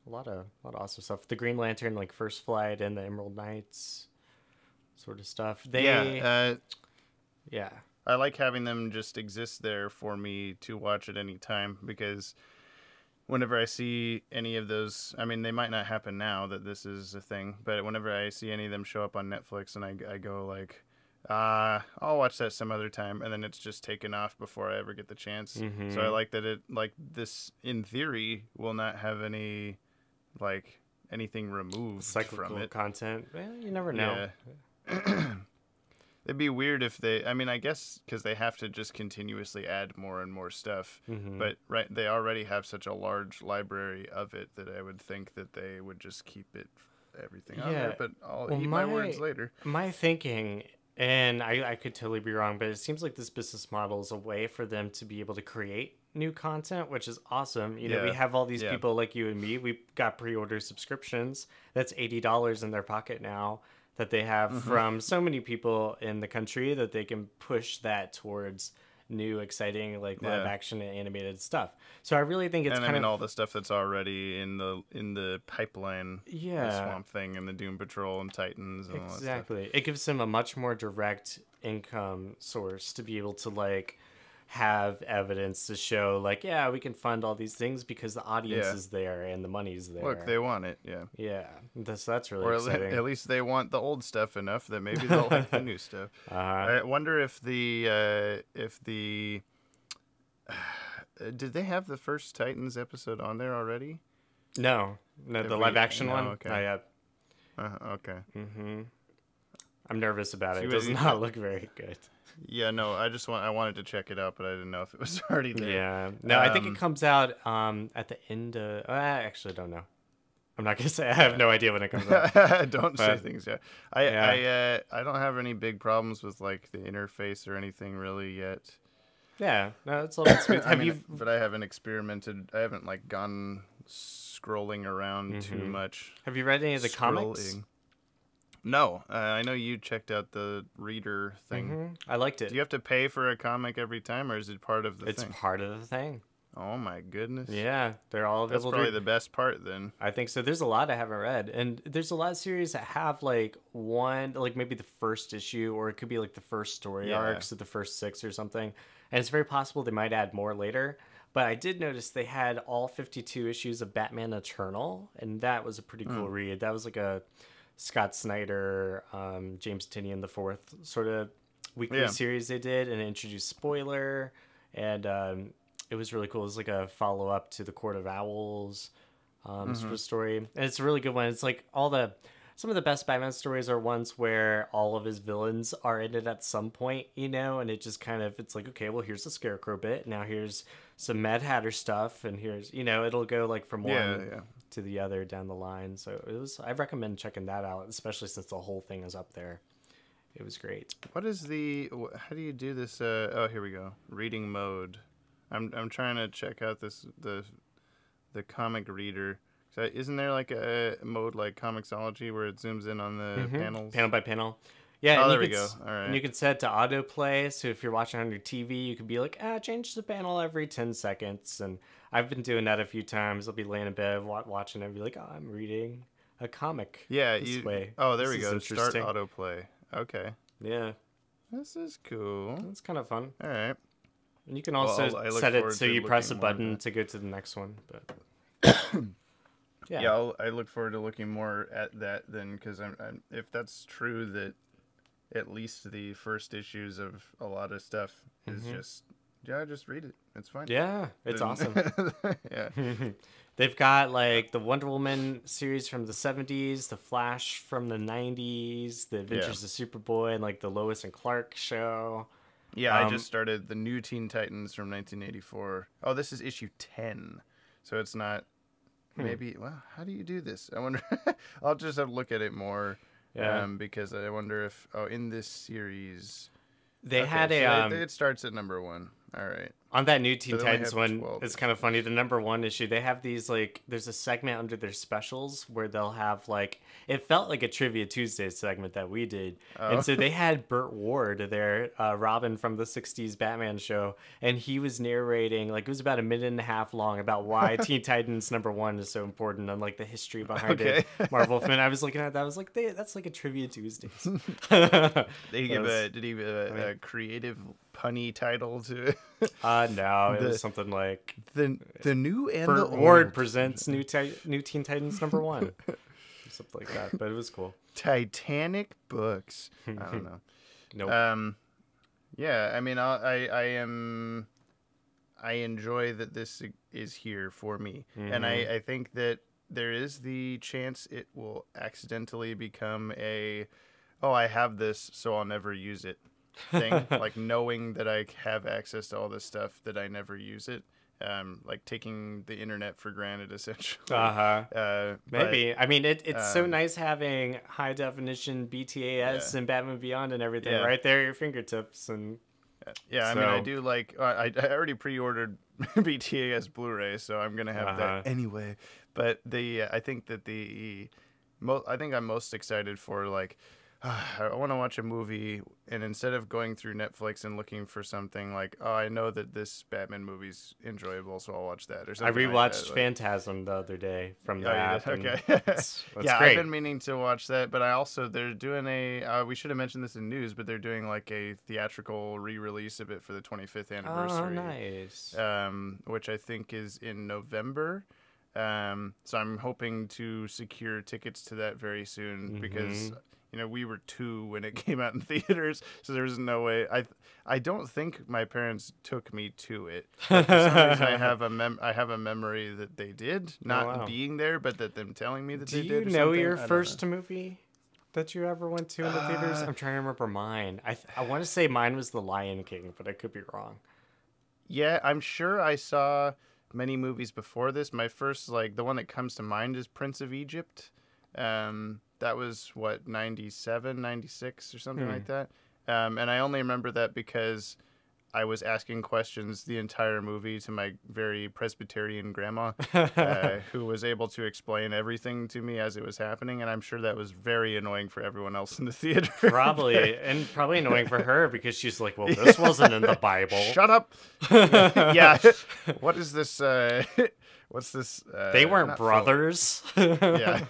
a lot of awesome stuff. The Green Lantern, like First Flight, and the Emerald Knights, sort of stuff. I like having them just exist there for me to watch at any time, because whenever I see any of those, I mean, they might not happen now that this is a thing, but whenever I see any of them show up on Netflix and I go like, I'll watch that some other time, and then it's just taken off before I ever get the chance. So I like that this in theory will not have any like anything removed from it. Content. Well, you never know. Yeah. It'd be weird if I guess because they have to just continuously add more and more stuff. But they already have such a large library of it that I would think that they would just keep everything on there. But I'll eat my words later. My thinking, and I could totally be wrong, but it seems like this business model is a way for them to be able to create new content, which is awesome. You know, we have all these people like you and me. We got pre-order subscriptions. That's $80 in their pocket now, that they have from so many people in the country, that they can push that towards new, exciting, like live action and animated stuff. So I really think it's all the stuff that's already in the pipeline, the Swamp Thing and the Doom Patrol and Titans and all that stuff. Exactly. It gives them a much more direct income source to be able to like have evidence to show like, we can fund all these things because the audience is there and the money's there. Look, they want it. That's really exciting. At least they want the old stuff enough that maybe they'll like the new stuff. I wonder if the did they have the first Titans episode on there already? No, the live action one. Okay. Not yet. Okay. I'm nervous about it. It does not look very good. Yeah, no, I wanted to check it out, but I didn't know if it was already there. Yeah, no, I think it comes out at the end of. I actually don't know. I'm not gonna say. I have no idea when it comes out. Don't say things yet. I don't have any big problems with like the interface or anything really yet. Yeah, no, it's a little smooth. But I haven't experimented. I haven't like gone scrolling around too much. Have you read any of the comics? No, I know you checked out the reader thing. I liked it. Do you have to pay for a comic every time, or is it part of the thing? It's part of the thing. Oh my goodness. Yeah, they're all available. That's probably the best part then. I think so. There's a lot I haven't read, and there's a lot of series that have like one, like maybe the first issue, or it could be like the first story arcs of the first 6 or something. And it's very possible they might add more later. But I did notice they had all 52 issues of Batman Eternal, and that was a pretty cool read. That was like a Scott Snyder, James Tynion the Fourth sort of weekly series they did, and it introduced Spoiler, and it was really cool. It was like a follow up to the Court of Owls sort of story, and it's a really good one. It's like some of the best Batman stories are ones where all of his villains are in it at some point, you know, and it just kind of, it's like, okay, well, here's the Scarecrow bit, now here's some Mad Hatter stuff, and here's, you know, it'll go like from one to the other down the line. So I recommend checking that out, especially since the whole thing is up there. It was great. What is how do you do this? Oh, here we go. Reading mode. I'm trying to check out the comic reader. So isn't there like a mode like Comixology where it zooms in on the panels? Panel by panel. Yeah. Oh, there we go. All right. And you can set it to autoplay. So if you're watching on your TV, you could be like, change the panel every 10 seconds. And I've been doing that a few times. I'll be laying in bed watching it and be like, I'm reading a comic. Yeah. This way. Oh, there we go. Start autoplay. Okay. Yeah. This is cool. It's kind of fun. All right. And you can also set it so you press a button to go to the next one. But yeah, I look forward to looking more at that then, because if that's true that at least the first issues of a lot of stuff is just read it. It's fine. Yeah, it's awesome. Yeah. They've got like the Wonder Woman series from the 70s, the Flash from the 90s, the Adventures of Superboy, and like the Lois and Clark show. Yeah, I just started the new Teen Titans from 1984. Oh, this is issue 10. So it's not maybe, well, how do you do this? I wonder. I'll just have to look at it more because I wonder if, in this series. They had it starts at number 1. All right. On that new Teen Titans one, it's kind of funny. The number 1 issue, they have these like, there's a segment under their specials where they'll have like, it felt like a Trivia Tuesday segment that we did. And so they had Burt Ward there, Robin from the 60s Batman show. And he was narrating, like it was about a minute and a half long about why Teen Titans number 1 is so important and like the history behind it. Marvel fan. I was looking at that. I was like, that's like a Trivia Tuesdays. Did he give a creative punny title to it? No, it was something like the new and Burt the old. Ward presents new Teen Titans number 1, something like that. But it was cool. Titanic books. I don't know. Nope. Yeah, I mean, I enjoy that this is here for me, and I think that there is the chance it will accidentally become I have this, so I'll never use it thing. Like knowing that I have access to all this stuff that I never use it. Like taking the internet for granted, essentially. Maybe. I mean, it's so nice having high definition BTAS and Batman Beyond and everything right there at your fingertips. And I mean, I do like. I already pre-ordered BTAS Blu-ray, so I'm gonna have that anyway. But I think that I think I'm most excited for like. I want to watch a movie, and instead of going through Netflix and looking for something like, I know that this Batman movie's enjoyable, so I'll watch that or something. I rewatched Phantasm the other day from that. Okay. It's great. I've been meaning to watch that, but they're doing we should have mentioned this in news, but they're doing like a theatrical re-release of it for the 25th anniversary. Oh, nice. Which I think is in November. So I'm hoping to secure tickets to that very soon because... we were 2 when it came out in theaters, so there was no way. I don't think my parents took me to it. But for some reason, I have a memory that they did, not being there, but that them telling me that they did. Do you know your first movie that you ever went to in the theaters? I'm trying to remember mine. I want to say mine was The Lion King, but I could be wrong. Yeah, I'm sure I saw many movies before this. My first, the one that comes to mind is Prince of Egypt. That was, 97, 96 or something like that. And I only remember that because I was asking questions the entire movie to my very Presbyterian grandma, who was able to explain everything to me as it was happening. And I'm sure that was very annoying for everyone else in the theater. Probably. And probably annoying for her because she's like, well, this wasn't in the Bible. Shut up. Yeah. What is this? What's this? They weren't brothers. Yeah.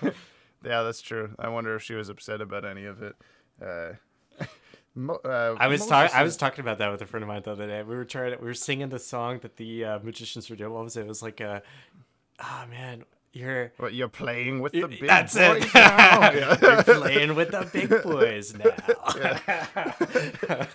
Yeah, that's true. I wonder if she was upset about any of it. I was talking about that with a friend of mine the other day. We were singing the song that the magicians were doing. What was it? It was like You're playing with the big that's boys it. now? Yeah. You're playing with the big boys now.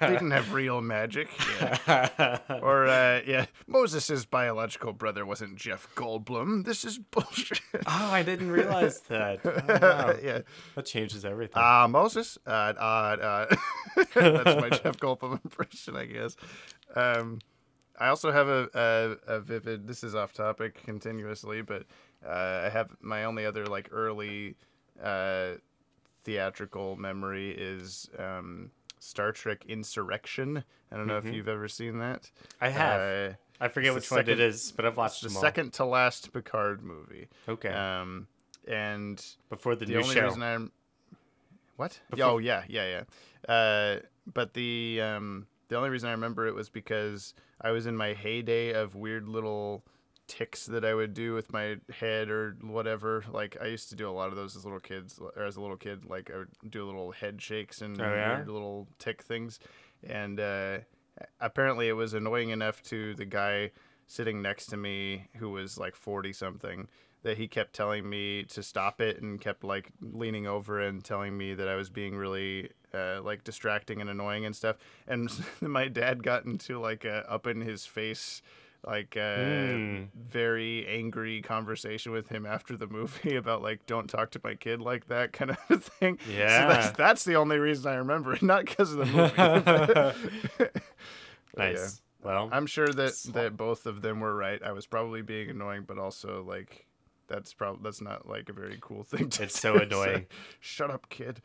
They didn't have real magic. Yeah. Or Moses' biological brother wasn't Jeff Goldblum. This is bullshit. Oh, I didn't realize that. Oh, wow. Yeah. That changes everything. Moses. That's my Jeff Goldblum impression, I guess. I also have a vivid. This is off topic continuously, but I have my only other like early theatrical memory is Star Trek Insurrection. I don't know if you've ever seen that. I have. I forget which one it is, but I've watched them all. The second to last Picard movie. Okay. And before the new only show. Reason I'm what? Before... Oh yeah. But the only reason I remember it was because I was in my heyday of weird little tics that I would do with my head or whatever. Like I used to do a lot of those as a little kid. Like I would do little head shakes and weird little tic things. And apparently it was annoying enough to the guy sitting next to me who was like 40 something that he kept telling me to stop it and kept like leaning over and telling me that I was being really like distracting and annoying and stuff. And my dad got into like a up in his face, like very angry conversation with him after the movie about like, don't talk to my kid like that kind of thing. Yeah. So that's the only reason I remember it, not because of the movie. Nice. Yeah. Well, I'm sure that both of them were right. I was probably being annoying, but also like that's not like a very cool thing to it's do. so annoying. Shut up, kid.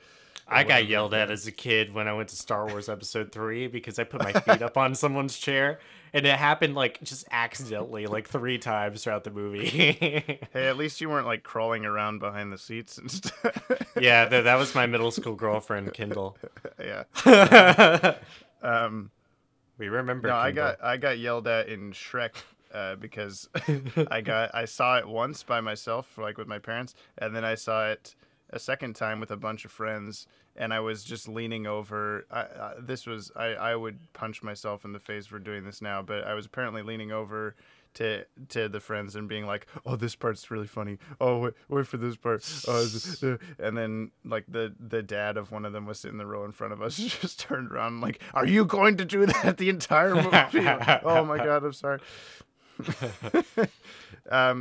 I got yelled at as a kid when I went to Star Wars Episode 3 because I put my feet up on someone's chair, and it happened like just accidentally like 3 times throughout the movie. Hey, at least you weren't like crawling around behind the seats and stuff. Yeah, that was my middle school girlfriend, Kindle. Yeah. We remember. No, Kindle. I got yelled at in Shrek. Because I saw it once by myself, like with my parents, and then I saw it a second time with a bunch of friends, and I was just leaning over. I would punch myself in the face for doing this now, but I was apparently leaning over to the friends and being like, "Oh, this part's really funny. Oh, wait for this part." And then like the dad of one of them was sitting in the row in front of us, just turned around and like, "Are you going to do that the entire movie?" Oh my God, I'm sorry.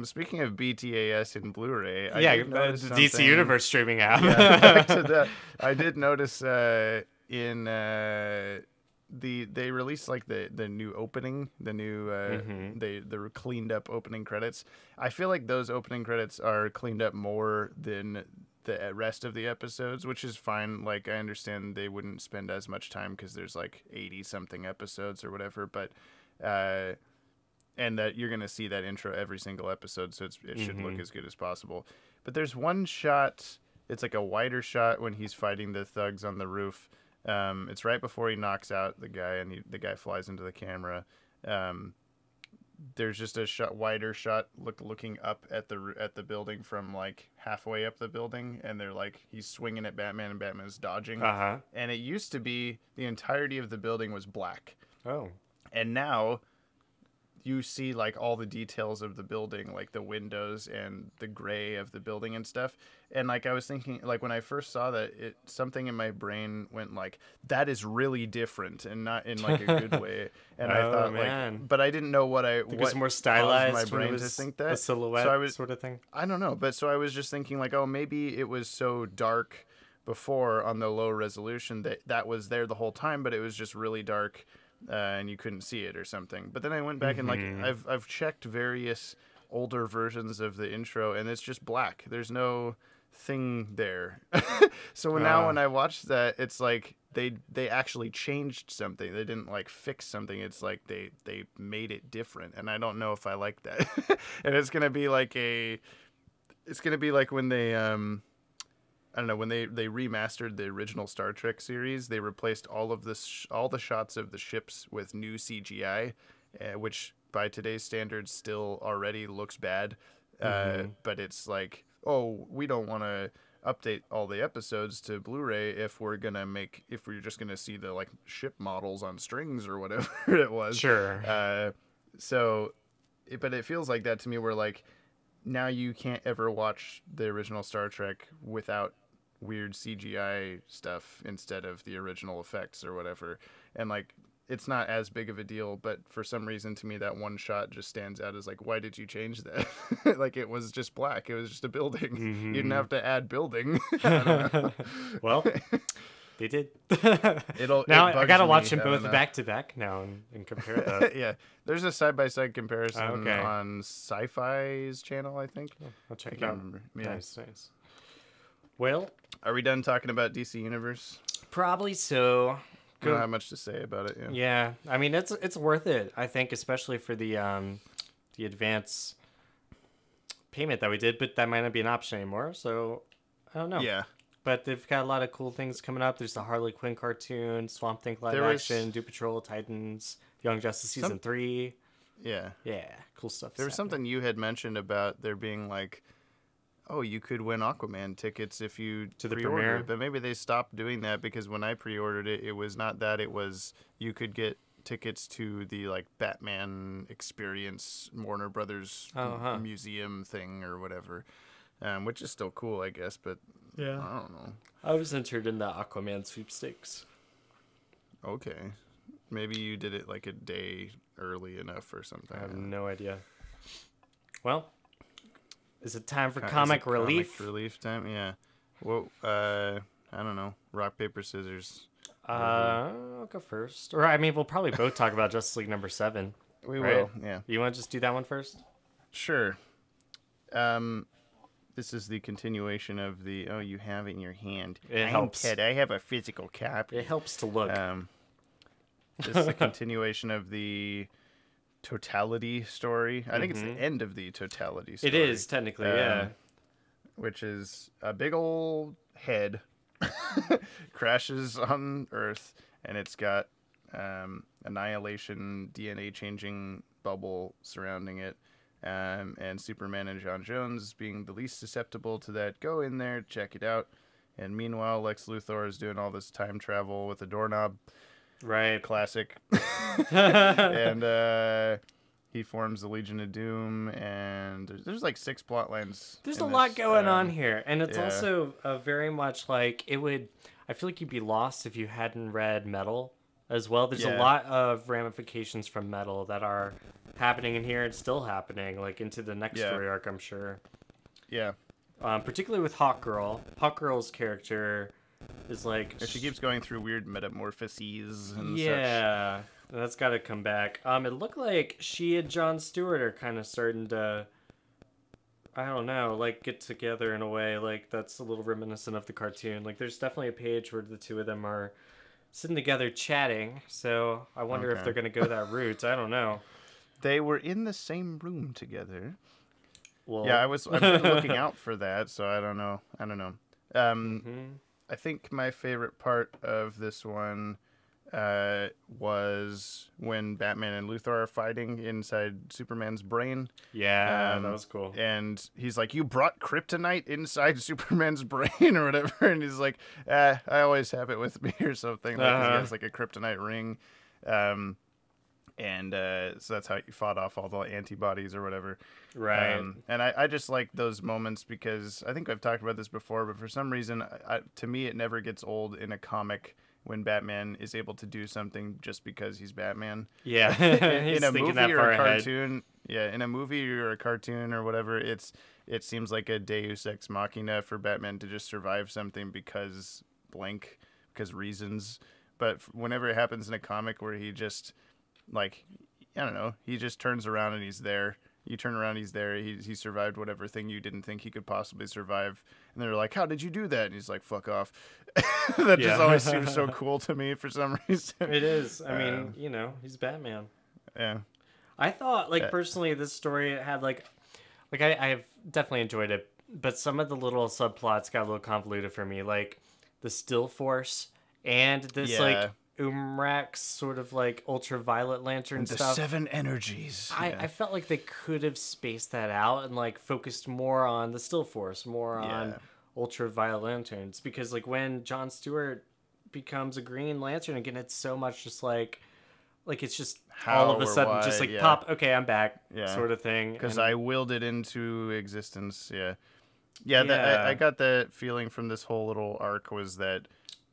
Speaking of BTAS and Blu-ray, the DC Universe streaming app. Yeah, back to that. I did notice they released like the new opening, the cleaned up opening credits. I feel like those opening credits are cleaned up more than the rest of the episodes, which is fine. Like I understand they wouldn't spend as much time because there's like 80 something episodes or whatever, but and that you're going to see that intro every single episode, so it should look as good as possible. But there's one shot, it's like a wider shot when he's fighting the thugs on the roof. It's right before he knocks out the guy, and the guy flies into the camera. There's just a wider shot looking up at the building from like halfway up the building, and they're like he's swinging at Batman, and Batman's dodging. And it used to be the entirety of the building was black. Oh. And now you see like all the details of the building, like the windows and the gray of the building and stuff. And like I was thinking, like when I first saw that, something in my brain went like, that is really different, and not in like a good way. And I thought like, but I didn't know what was more stylized my brain to think that a silhouette sort of thing. I don't know, but so I was just thinking like, oh, maybe it was so dark before on the low resolution that was there the whole time, but it was just really dark. And you couldn't see it or something. But then I went back and like I've checked various older versions of the intro, and it's just black. There's no thing there. So now when I watch that, it's like they actually changed something. They didn't like fix something. It's like they made it different, and I don't know if I like that. And it's gonna be like when they I don't know, when they remastered the original Star Trek series, they replaced all the shots of the ships with new CGI, which by today's standards still already looks bad. But it's like, oh, we don't want to update all the episodes to Blu-ray if we're just gonna see the like ship models on strings or whatever it was. Sure. But it feels like that to me, where like now you can't ever watch the original Star Trek without weird CGI stuff instead of the original effects or whatever. And like, it's not as big of a deal, but for some reason to me that one shot just stands out as like, why did you change that? Like, it was just black. It was just a building. Mm-hmm. You didn't have to add building. Well, they did. Now I gotta watch them both back to back now and compare that. Yeah, there's a side-by-side comparison on Sci-Fi's channel, I think. I'll check it out. Yeah. Nice. Well, are we done talking about DC Universe? Probably so. I don't have much to say about it. Yeah. I mean, it's worth it, I think, especially for the advance payment that we did, but that might not be an option anymore, so I don't know. Yeah. But they've got a lot of cool things coming up. There's the Harley Quinn cartoon, Swamp Thing live action, Doom Patrol, Titans, Young Justice Season 3. Yeah. Yeah, cool stuff. There was something you had mentioned about there being like, oh, you could win Aquaman tickets if you pre-order it. But maybe they stopped doing that because when I pre-ordered it, it was not that. It was you could get tickets to the like Batman Experience Warner Brothers museum thing or whatever, which is still cool, I guess. But yeah, I don't know. I was entered in the Aquaman sweepstakes. Okay. Maybe you did it like a day early enough or something. I have no idea. Well, is it time for comic relief? Comic relief time, yeah. Well, I don't know. Rock, paper, scissors. I'll go first. Or, I mean, we'll probably both talk about Justice League number 7. We will, yeah. You want to just do that one first? Sure. This is the continuation of the, you have it in your hand. It helps. Ted, I have a physical copy. It helps to look. This is the continuation of the Totality story. I think it's the end of the Totality story. It is, technically, yeah. Which is a big old head crashes on Earth, and it's got annihilation DNA changing bubble surrounding it. And Superman and Jon Jones, being the least susceptible to that, go in there, check it out. And meanwhile, Lex Luthor is doing all this time travel with a doorknob. Right. Classic. And he forms the Legion of Doom, and there's like 6 plot lines. There's a lot going on here, and it's also very much like I feel like you'd be lost if you hadn't read Metal as well. There's a lot of ramifications from Metal that are happening in here and still happening, like into the next story arc, I'm sure. Yeah. Particularly with Hawkgirl. Hawkgirl's character is like... She keeps going through weird metamorphoses and such. Yeah, that's got to come back. It looked like she and Jon Stewart are kind of starting to, I don't know, like get together in a way like that's a little reminiscent of the cartoon. Like there's definitely a page where the two of them are sitting together chatting. So I wonder if they're going to go that route. I don't know. They were in the same room together. Well, yeah, I've been looking out for that, so I don't know. I think my favorite part of this one was when Batman and Luthor are fighting inside Superman's brain. Yeah, that was cool. And he's like, "You brought kryptonite inside Superman's brain," or whatever. And he's like, "I always have it with me," or something. Like he has like a kryptonite ring. So that's how you fought off all the antibodies or whatever. Right. And I just like those moments because I think I've talked about this before, but for some reason, to me, it never gets old in a comic when Batman is able to do something just because he's Batman. Yeah. in a movie or a cartoon. Yeah, in a movie or a cartoon or whatever, it seems like a Deus Ex Machina for Batman to just survive something because reasons. But whenever it happens in a comic where he just... like, I don't know, he just turns around and he's there. You turn around, he's there. He survived whatever thing you didn't think he could possibly survive. And they're like, "How did you do that?" And he's like, "Fuck off." That just always seems so cool to me for some reason. It is. I mean, he's Batman. Yeah. I thought, personally, this story had, I've definitely enjoyed it. But some of the little subplots got a little convoluted for me. Like, the Still Force and this, Umrak's sort of ultraviolet lantern and the stuff. 7 energies. I felt like they could have spaced that out and focused more on the Still Force, more on ultraviolet lanterns, because when Jon Stewart becomes a Green Lantern again, it's so much just like it's just How all of a or sudden why, just like yeah. pop, okay, I'm back, Yeah. sort of thing. Because And I willed it into existence. Yeah. Yeah, Yeah. I got the feeling from this whole little arc was that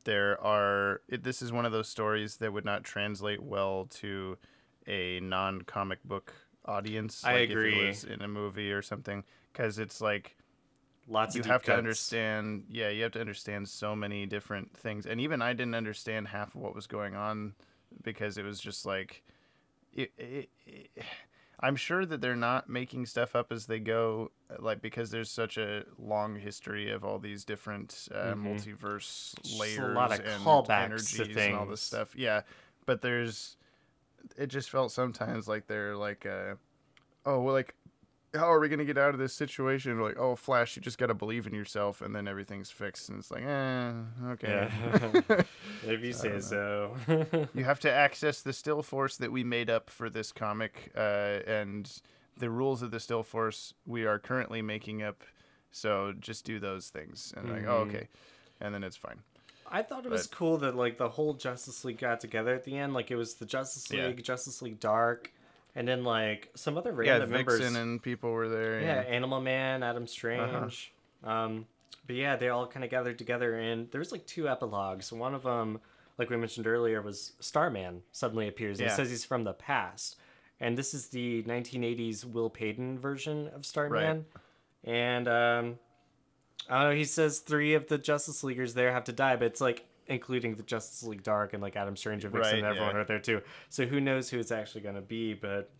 this is one of those stories that would not translate well to a non-comic book audience. I Like agree. if it was in a movie or something, because it's like lots you of deep have to cuts. understand. Yeah, you have to understand so many different things, and even I didn't understand half of what was going on because it was just like, I'm sure that they're not making stuff up as they go, like because there's such a long history of all these different multiverse layers a lot of and callbacks energies to and all this things. stuff. Yeah, but it just felt sometimes like they're like, oh, well, like, how are we gonna get out of this situation? Like, oh, Flash, you just gotta believe in yourself, and then everything's fixed. And it's like, okay. Yeah. If you say so. You have to access the still force that we made up for this comic, and the rules of the still force we are currently making up. So just do those things, and like, oh, okay, and then it's fine. I thought it was cool that like the whole Justice League got together at the end. Like it was the Justice League, Justice League Dark, and then like some other random members. Vixen and people were there. Yeah, Animal Man, Adam Strange. But yeah, they all kind of gathered together, and there's like 2 epilogues. One of them, like we mentioned earlier, was Starman suddenly appears. And It says he's from the past, and this is the 1980s Will Payton version of Starman. Right. And I don't know. He says 3 of the Justice Leaguers there have to die, but it's like including the Justice League Dark and like Adam Strange and Vixen and everyone are there too. So who knows who it's actually going to be? But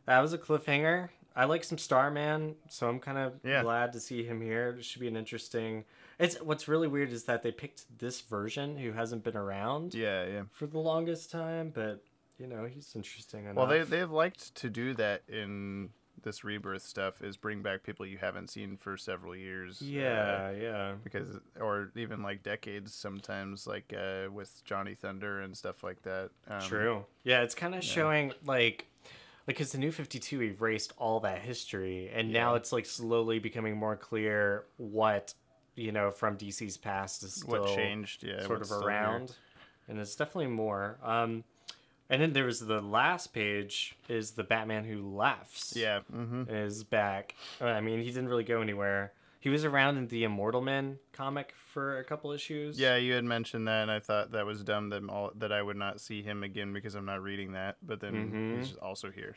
that was a cliffhanger. I like some Starman, so I'm kind of glad to see him here. It should be an interesting. What's really weird is that they picked this version who hasn't been around. For the longest time, but you know he's interesting enough. Well, they've liked to do that in this Rebirth stuff, is bring back people you haven't seen for several years. Because or even like decades sometimes, like with Johnny Thunder and stuff like that. True. Yeah, it's kind of showing like because the New 52 erased all that history, and now it's like slowly becoming more clear what, you know, from DC's past is still what changed, sort of around, and it's definitely more. And then there was the last page is the Batman Who Laughs. Is back. I mean, he didn't really go anywhere. He was around in the Immortal Men comic for a couple issues. Yeah, you had mentioned that, and I thought that was dumb that I would not see him again because I'm not reading that. But then he's also here,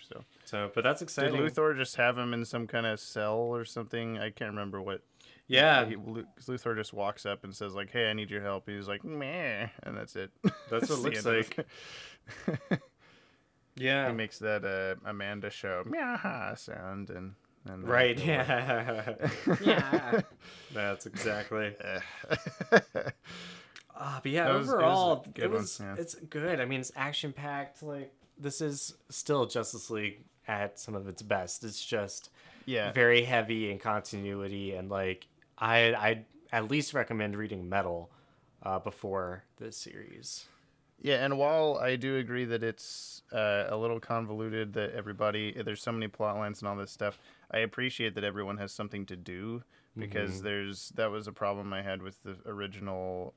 so. But that's exciting. Did Luthor just have him in some kind of cell or something? I can't remember what. Yeah. Luthor just walks up and says like, "Hey, I need your help." He's like, "Meh," and that's it. That's what it looks like. Yeah. He makes that Amanda show meow sound and right. Yeah. That's exactly. But yeah, overall, it's good. I mean, it's action packed. Like this is still Justice League at some of its best. It's just very heavy in continuity, and like I at least recommend reading Metal before this series. Yeah, and while I do agree that it's a little convoluted, that there's so many plot lines and all this stuff, I appreciate that everyone has something to do, because that was a problem I had with the original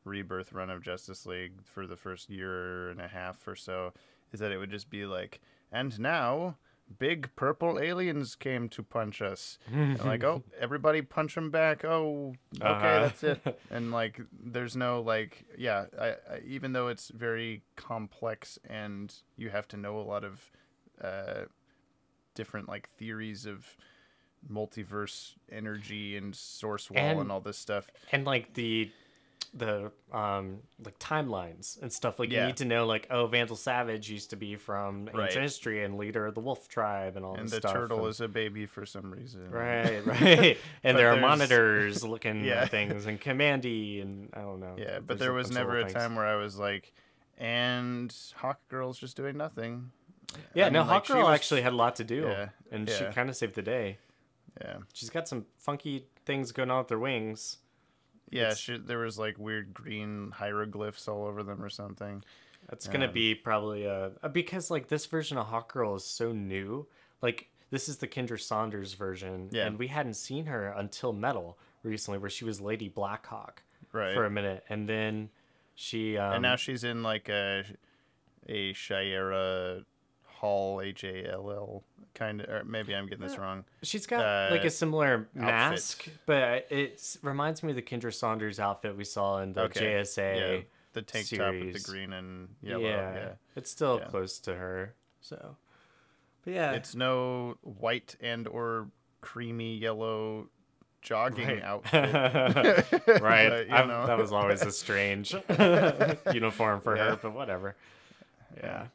Rebirth run of Justice League for the first year and a half or so, is that it would just be like, and now big purple aliens came to punch us. And like, oh, everybody punch them back. Oh, okay, that's it. And like, there's no like, I even though it's very complex and you have to know a lot of different like theories of multiverse energy and source wall and all this stuff, and like the like timelines and stuff, like you need to know like, oh, Vandal Savage used to be from ancient history and leader of the Wolf Tribe and all this stuff. And the turtle is a baby for some reason. Right. And there are monitors looking at things and Commandy and I don't know. Yeah, but there was never a time where I was like, and Hawkgirl's just doing nothing. Yeah, I mean, Hawkgirl actually had a lot to do, and she Yeah. kind of saved the day. Yeah. She's got some funky things going on with her wings. Yeah, there was like weird green hieroglyphs all over them or something. That's gonna be probably because like this version of Hawkgirl is so new. Like this is the Kendra Saunders version, and we hadn't seen her until Metal recently, where she was Lady Blackhawk for a minute, and then she and now she's in like a Shayera Hall, Hall kind of, or maybe I'm getting this wrong. She's got like a similar mask, but it reminds me of the Kendra Saunders outfit we saw in the JSA the tank series. top with the green and yellow. Yeah. It's still close to her. So, but yeah, it's no white and or creamy yellow jogging outfit. Right. But, that was always a strange uniform for her, but whatever. Yeah.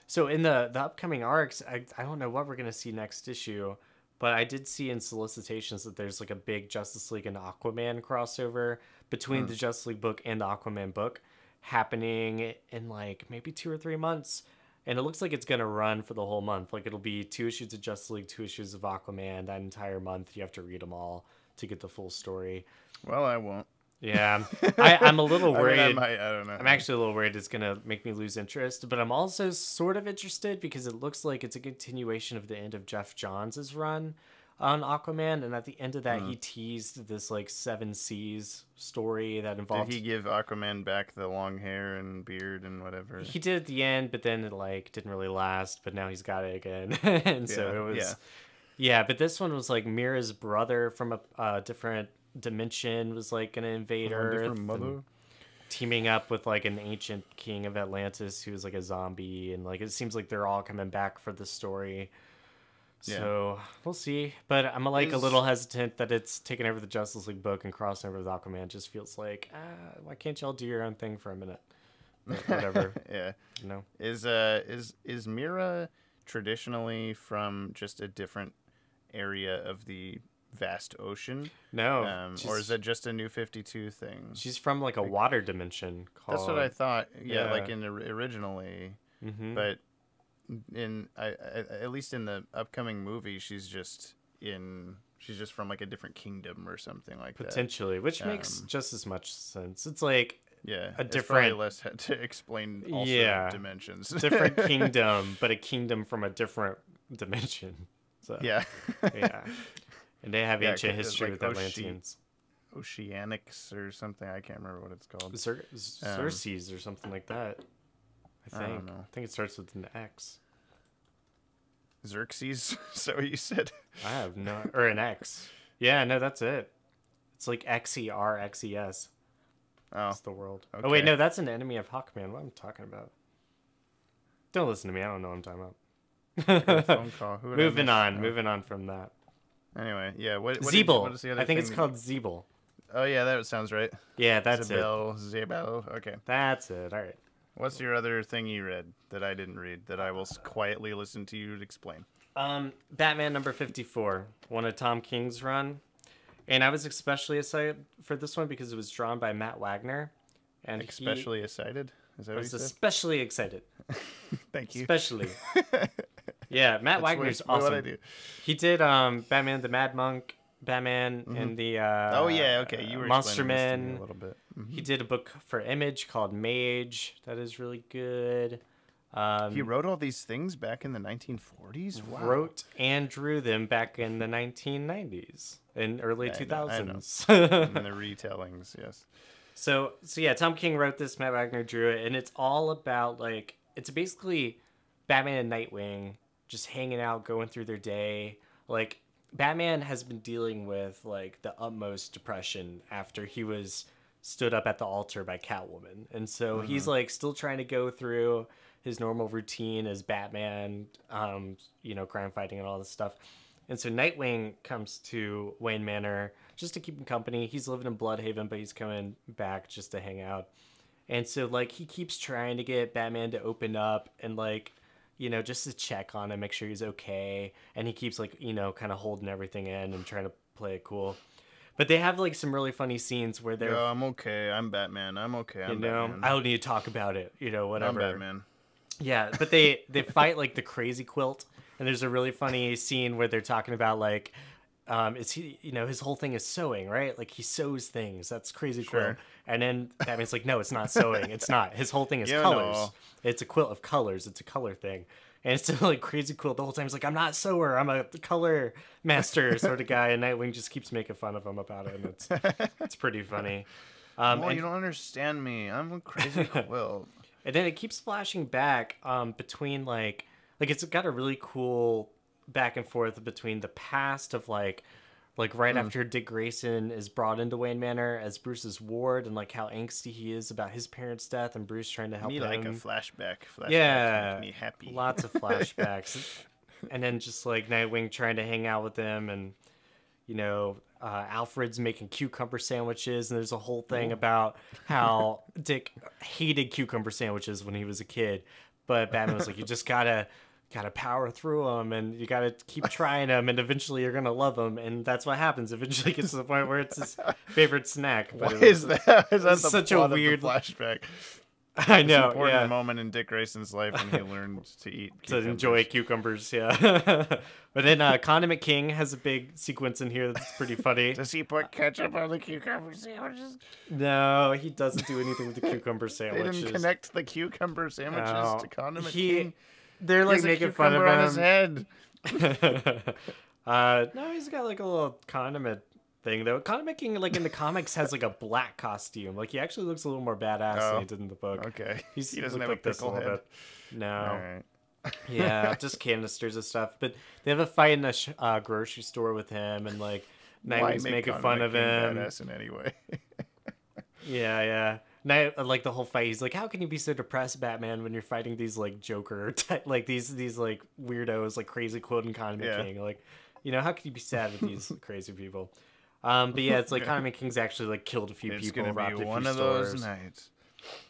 So in the upcoming arcs, I don't know what we're going to see next issue, but I did see in solicitations that there's like a big Justice League and Aquaman crossover between the Justice League book and the Aquaman book happening in like maybe 2 or 3 months. And it looks like it's going to run for the whole month. Like it'll be 2 issues of Justice League, 2 issues of Aquaman. That entire month, you have to read them all to get the full story. Well, I won't. Yeah, I'm a little worried. I don't know. I'm actually a little worried it's going to make me lose interest, but I'm also sort of interested because it looks like it's a continuation of the end of Jeff Johns' run on Aquaman, and at the end of that, he teased this like 7 Seas story that involved... Did he give Aquaman back the long hair and beard and whatever? He did at the end, but then it like didn't really last, but now he's got it again. And so it was... Yeah, but this one was like Mira's brother from a different dimension was like gonna invade Earth, teaming up with like an ancient king of Atlantis who was like a zombie, and like it seems like they're all coming back for the story. So we'll see, but I'm like a little hesitant that it's taking over the Justice League book and crossing over with Aquaman. It just feels like why can't y'all do your own thing for a minute? But whatever. You know, is Mira traditionally from just a different area of the vast ocean? No. Or is that just a New 52 thing? She's from like a water dimension called... That's what I thought. Yeah, like in originally. But in at least in the upcoming movie, she's just from like a different kingdom or something like that. Potentially, which makes just as much sense. It's like a different... It's probably less to explain also dimensions. Different kingdom, but a kingdom from a different dimension. So, yeah. And they have ancient history like with Atlanteans. Oceanics or something. I can't remember what it's called. Xerxes or something like that. I don't know. I think it starts with an X. Xerxes? Is that what you said? I have no... Or an X. Yeah, no, that's it. It's like XERXES. Oh. It's the world. Okay. Oh, wait, no, that's an enemy of Hawkman. What am I talking about? Don't listen to me. I don't know what I'm talking about. Phone call. Moving on from that. Anyway, yeah. What Zeeble. What is the other I think thing? It's called Zeeble. Oh yeah, that sounds right. Yeah, that's Zeeble. Okay. That's it. All right. What's your other thing you read that I didn't read that I will quietly listen to you explain? Batman number 54, one of Tom King's run, and I was especially excited for this one because it was drawn by Matt Wagner, and especially excited. Is that what you said? Especially excited. Thank you. Especially. Yeah, Matt Wagner's awesome. What I do. He did Batman the Mad Monk, Batman and the you were Monster Man a little bit. He did a book for Image called Mage that is really good. He wrote all these things back in the 1940s. Wow. Wrote and drew them back in the 1990s and early 2000s. And the retellings, yes. So yeah, Tom King wrote this, Matt Wagner drew it, and it's all about like it's basically Batman and Nightwing just hanging out, going through their day. Like Batman has been dealing with like the utmost depression after he was stood up at the altar by Catwoman, and so he's like still trying to go through his normal routine as Batman, crime fighting and all this stuff. And so Nightwing comes to Wayne Manor just to keep him company. He's living in Bloodhaven, but he's coming back just to hang out. And so like he keeps trying to get Batman to open up and like, just to check on him, make sure he's okay. And he keeps like, kind of holding everything in and trying to play it cool. But they have like some really funny scenes where they're... I'm okay. I'm Batman. I'm okay. I'm Batman. I don't need to talk about it. Whatever. I'm Batman. Yeah, but they fight like the Crazy Quilt. And there's a really funny scene where they're talking about like... is he, his whole thing is sewing, right? Like he sews things. That's Crazy Quilt. And then Batman's like, no, it's not sewing. It's not. His whole thing is colors. No. It's a quilt of colors. It's a color thing. And it's still like Crazy Quilt the whole time. He's like, I'm not a sewer. I'm a color master sort of guy. And Nightwing just keeps making fun of him about it. And it's pretty funny. You don't understand me. I'm a Crazy Quilt. And then it keeps flashing back between like it's got a really cool back and forth between the past of like right after Dick Grayson is brought into Wayne Manor as Bruce's ward, and like how angsty he is about his parents' death and Bruce trying to help him. Like a flashback. Yeah, make me happy. Lots of flashbacks. And then just like Nightwing trying to hang out with him, and Alfred's making cucumber sandwiches, and there's a whole thing about how Dick hated cucumber sandwiches when he was a kid, but Batman was like, you just gotta power through them, and you gotta keep trying them, and eventually you're gonna love them, and that's what happens. Eventually it gets to the point where it's his favorite snack. Why is that? Is that such a weird flashback? I know, important moment in Dick Grayson's life when he learned to eat cucumbers. To enjoy cucumbers, yeah. But then Condiment King has a big sequence in here that's pretty funny. Does he put ketchup on the cucumber sandwiches? No, he doesn't do anything with the cucumber sandwiches. They didn't connect the cucumber sandwiches to Condiment King. They're like making fun of him. On his head. No, he's got like a little condiment thing though. Condiment King, like in the comics, has like a black costume. Like he actually looks a little more badass than he did in the book. Okay, he doesn't have like a pickle head. No. All right. Yeah, just canisters of stuff. But they have a fight in a grocery store with him, and like Nightwing's making fun of him. Badass in any way. Yeah. Like the whole fight, he's like, "How can you be so depressed, Batman, when you're fighting these like Joker, like these like weirdos, like crazy quoting Condiment King? Like, how can you be sad with these crazy people?" But yeah, it's like Condiment King's actually like killed a few people, robbed a few stores. One of those nights.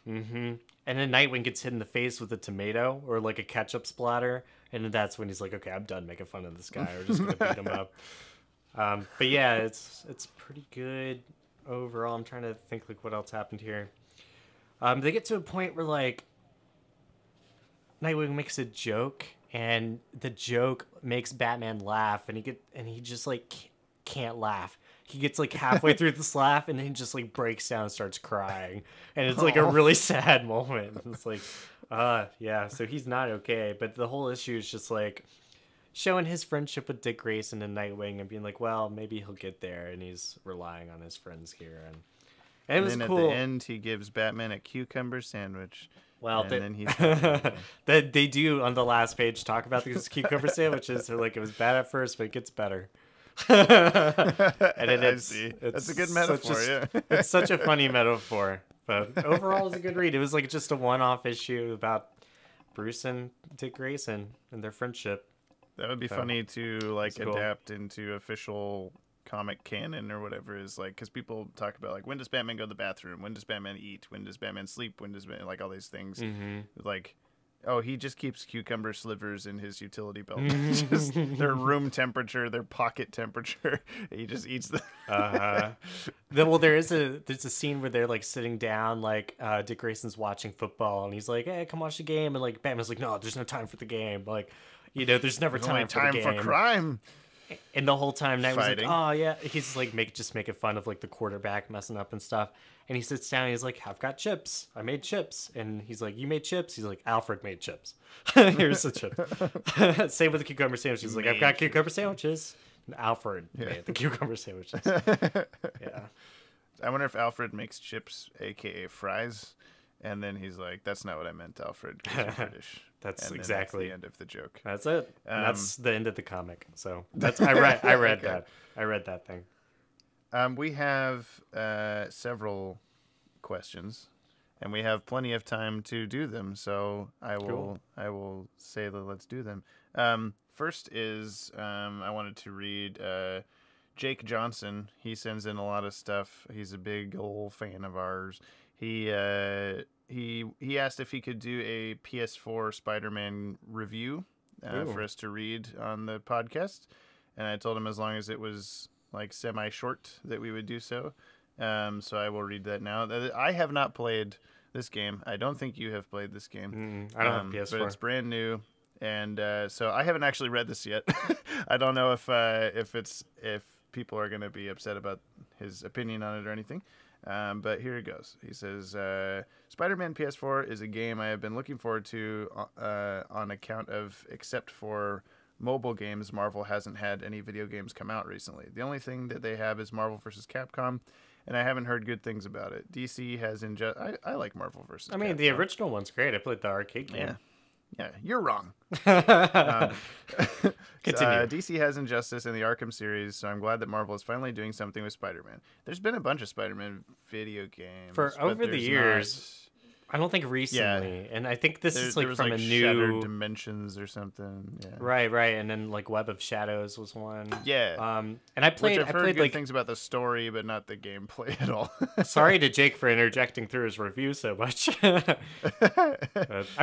Mm-hmm. And then Nightwing gets hit in the face with a tomato or like a ketchup splatter, and then that's when he's like, "Okay, I'm done making fun of this guy. We're just gonna beat him up." But yeah, it's pretty good overall. I'm trying to think like what else happened here. They get to a point where like Nightwing makes a joke, and the joke makes Batman laugh, and he just like can't laugh. He gets like halfway through this laugh, and then he just like breaks down and starts crying, and it's like a really sad moment. It's like, yeah, so he's not okay. But the whole issue is just like showing his friendship with Dick Grayson and Nightwing, and being like, well, maybe he'll get there, and he's relying on his friends here. And it was then cool. At the end, he gives Batman a cucumber sandwich. Well, then he's they do on the last page talk about these cucumber sandwiches. They're like, it was bad at first, but it gets better. And that's a good metaphor. It's such a funny metaphor, but overall, it's a good read. It was like just a one-off issue about Bruce and Dick Grayson and their friendship. That would be funny to like adapt into official comic canon or whatever, is like, because people talk about like, when does Batman go to the bathroom, when does Batman eat, when does Batman sleep, when does Batman, like all these things. Like, oh, he just keeps cucumber slivers in his utility belt. They're room temperature, they're pocket temperature. He just eats them. Well, there's a scene where they're like sitting down, like Dick Grayson's watching football, and he's like, "Hey, come watch the game," and like Batman's like, "No, there's no time for the game. Like, there's never time for the game. For crime." And the whole time, Night was like, "Oh yeah," he's like making fun of like the quarterback messing up and stuff. And he sits down, and he's like, "I've got chips. I made chips." And he's like, "You made chips?" He's like, "Alfred made chips. Here's the chip." Same with the cucumber sandwiches. He's like, "I've got cucumber sandwiches." And Alfred made the cucumber sandwiches. Yeah. I wonder if Alfred makes chips, aka fries, and then he's like, "That's not what I meant, Alfred, because you're British." That's exactly the end of the joke. That's it. That's the end of the comic. So that's I read okay. that. I read that thing. We have several questions, and we have plenty of time to do them. So I will say that let's do them. First is I wanted to read Jake Johnson. He sends in a lot of stuff. He's a big old fan of ours. He asked if he could do a PS4 Spider-Man review for us to read on the podcast, and I told him as long as it was like semi-short that we would do so. So I will read that now. I have not played this game. I don't think you have played this game. I don't have PS4, but it's brand new, and so I haven't actually read this yet. I don't know if people are going to be upset about his opinion on it or anything. But here it goes. He says, Spider-Man PS4 is a game I have been looking forward to on account of, except for mobile games, Marvel hasn't had any video games come out recently. The only thing that they have is Marvel vs. Capcom, and I haven't heard good things about it. DC has I like Marvel vs. I mean, the original one's great. I played the arcade game. Yeah, you're wrong. Continue. DC has Injustice in the Arkham series, so I'm glad that Marvel is finally doing something with Spider-Man. There's been a bunch of Spider-Man video games. For over the years... I don't think recently, and I think this is like from a new Shattered Dimensions or something. Yeah. Right, and then like Web of Shadows was one. Yeah. And I played. Which I've heard good things about the story, but not the gameplay at all. Sorry to Jake for interjecting through his review so much. I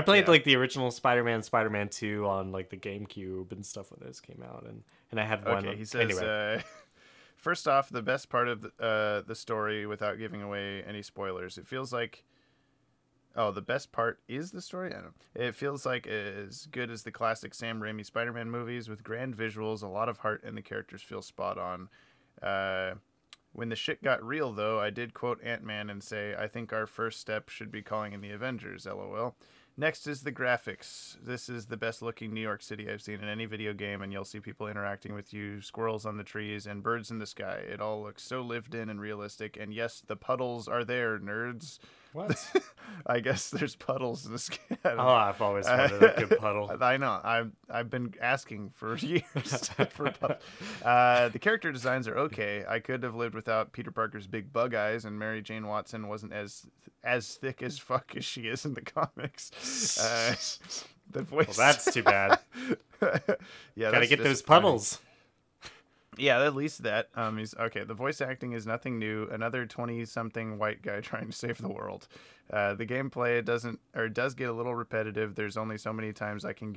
played like the original Spider-Man, Spider-Man 2 on like the GameCube and stuff when those came out, and I had one. Okay, he says. Anyway. First off, the best part of the story, without giving away any spoilers, it feels like. Oh, the best part is the story? I don't know. It feels like as good as the classic Sam Raimi Spider-Man movies with grand visuals, a lot of heart, and the characters feel spot on. When the shit got real, though, I did quote Ant-Man and say, I think our first step should be calling in the Avengers, LOL. Next is the graphics. This is the best looking New York City I've seen in any video game, and you'll see people interacting with you, squirrels on the trees, and birds in the sky. It all looks so lived in and realistic, and yes, the puddles are there, nerds. What? I guess there's puddles in the sky. I've always wanted a good puddle. I know. I've been asking for years for puddles. The character designs are okay. I could have lived without Peter Parker's big bug eyes, and Mary Jane Watson wasn't as thick as fuck as she is in the comics. The voice. Well, that's too bad. Yeah, gotta get those puddles. Yeah, at least that. He's okay. The voice acting is nothing new. Another 20-something white guy trying to save the world. The gameplay does get a little repetitive. There's only so many times I can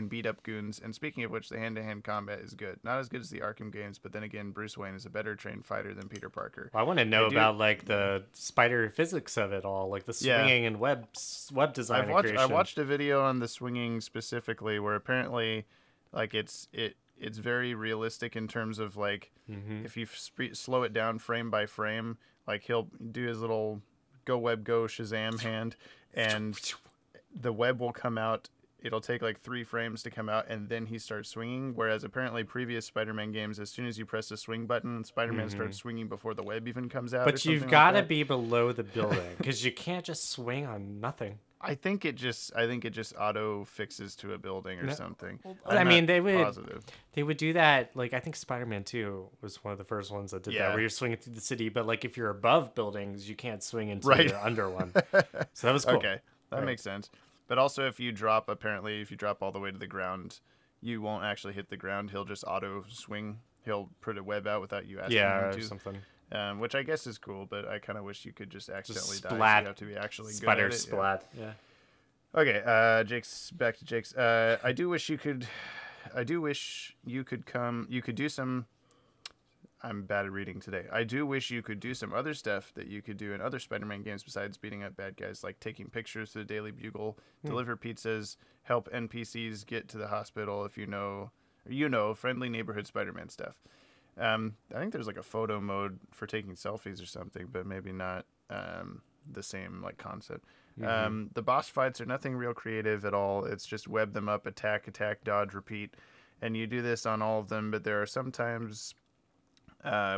beat up goons. And speaking of which, the hand-to-hand combat is good. Not as good as the Arkham games, but then again, Bruce Wayne is a better trained fighter than Peter Parker. Well, I want to know about like the spider physics of it all, like the swinging and web design. I watched a video on the swinging specifically, where apparently, like it's very realistic in terms of like if you slow it down frame by frame, like he'll do his little go web go Shazam hand, and the web will come out. It'll take like 3 frames to come out, and then he starts swinging. Whereas apparently previous Spider-Man games, as soon as you press the swing button, Spider-Man starts swinging before the web even comes out. But you've got to be below the building because you can't just swing on nothing. I think it just auto fixes to a building or something. I mean, they would do that. Like I think Spider-Man 2 was one of the first ones that did that, where you're swinging through the city. But like if you're above buildings, you can't swing until you're under one. So that was cool. Okay, that makes sense. But also, if you drop all the way to the ground, you won't actually hit the ground. He'll just auto swing. He'll put a web out without you asking him to. Or something. Which I guess is cool, but I kind of wish you could just accidentally die. So you have to be actually good Spider at it. splat. Yeah. Okay. Back to Jake's. I do wish you could do some. I'm bad at reading today. I do wish you could do some other stuff that you could do in other Spider-Man games besides beating up bad guys, like taking pictures to the Daily Bugle, deliver pizzas, help NPCs get to the hospital if you know, friendly neighborhood Spider-Man stuff. I think there's like a photo mode for taking selfies or something, but maybe not the same like concept. The boss fights are nothing real creative at all. It's just web them up, attack, dodge, repeat. And you do this on all of them, but there are some times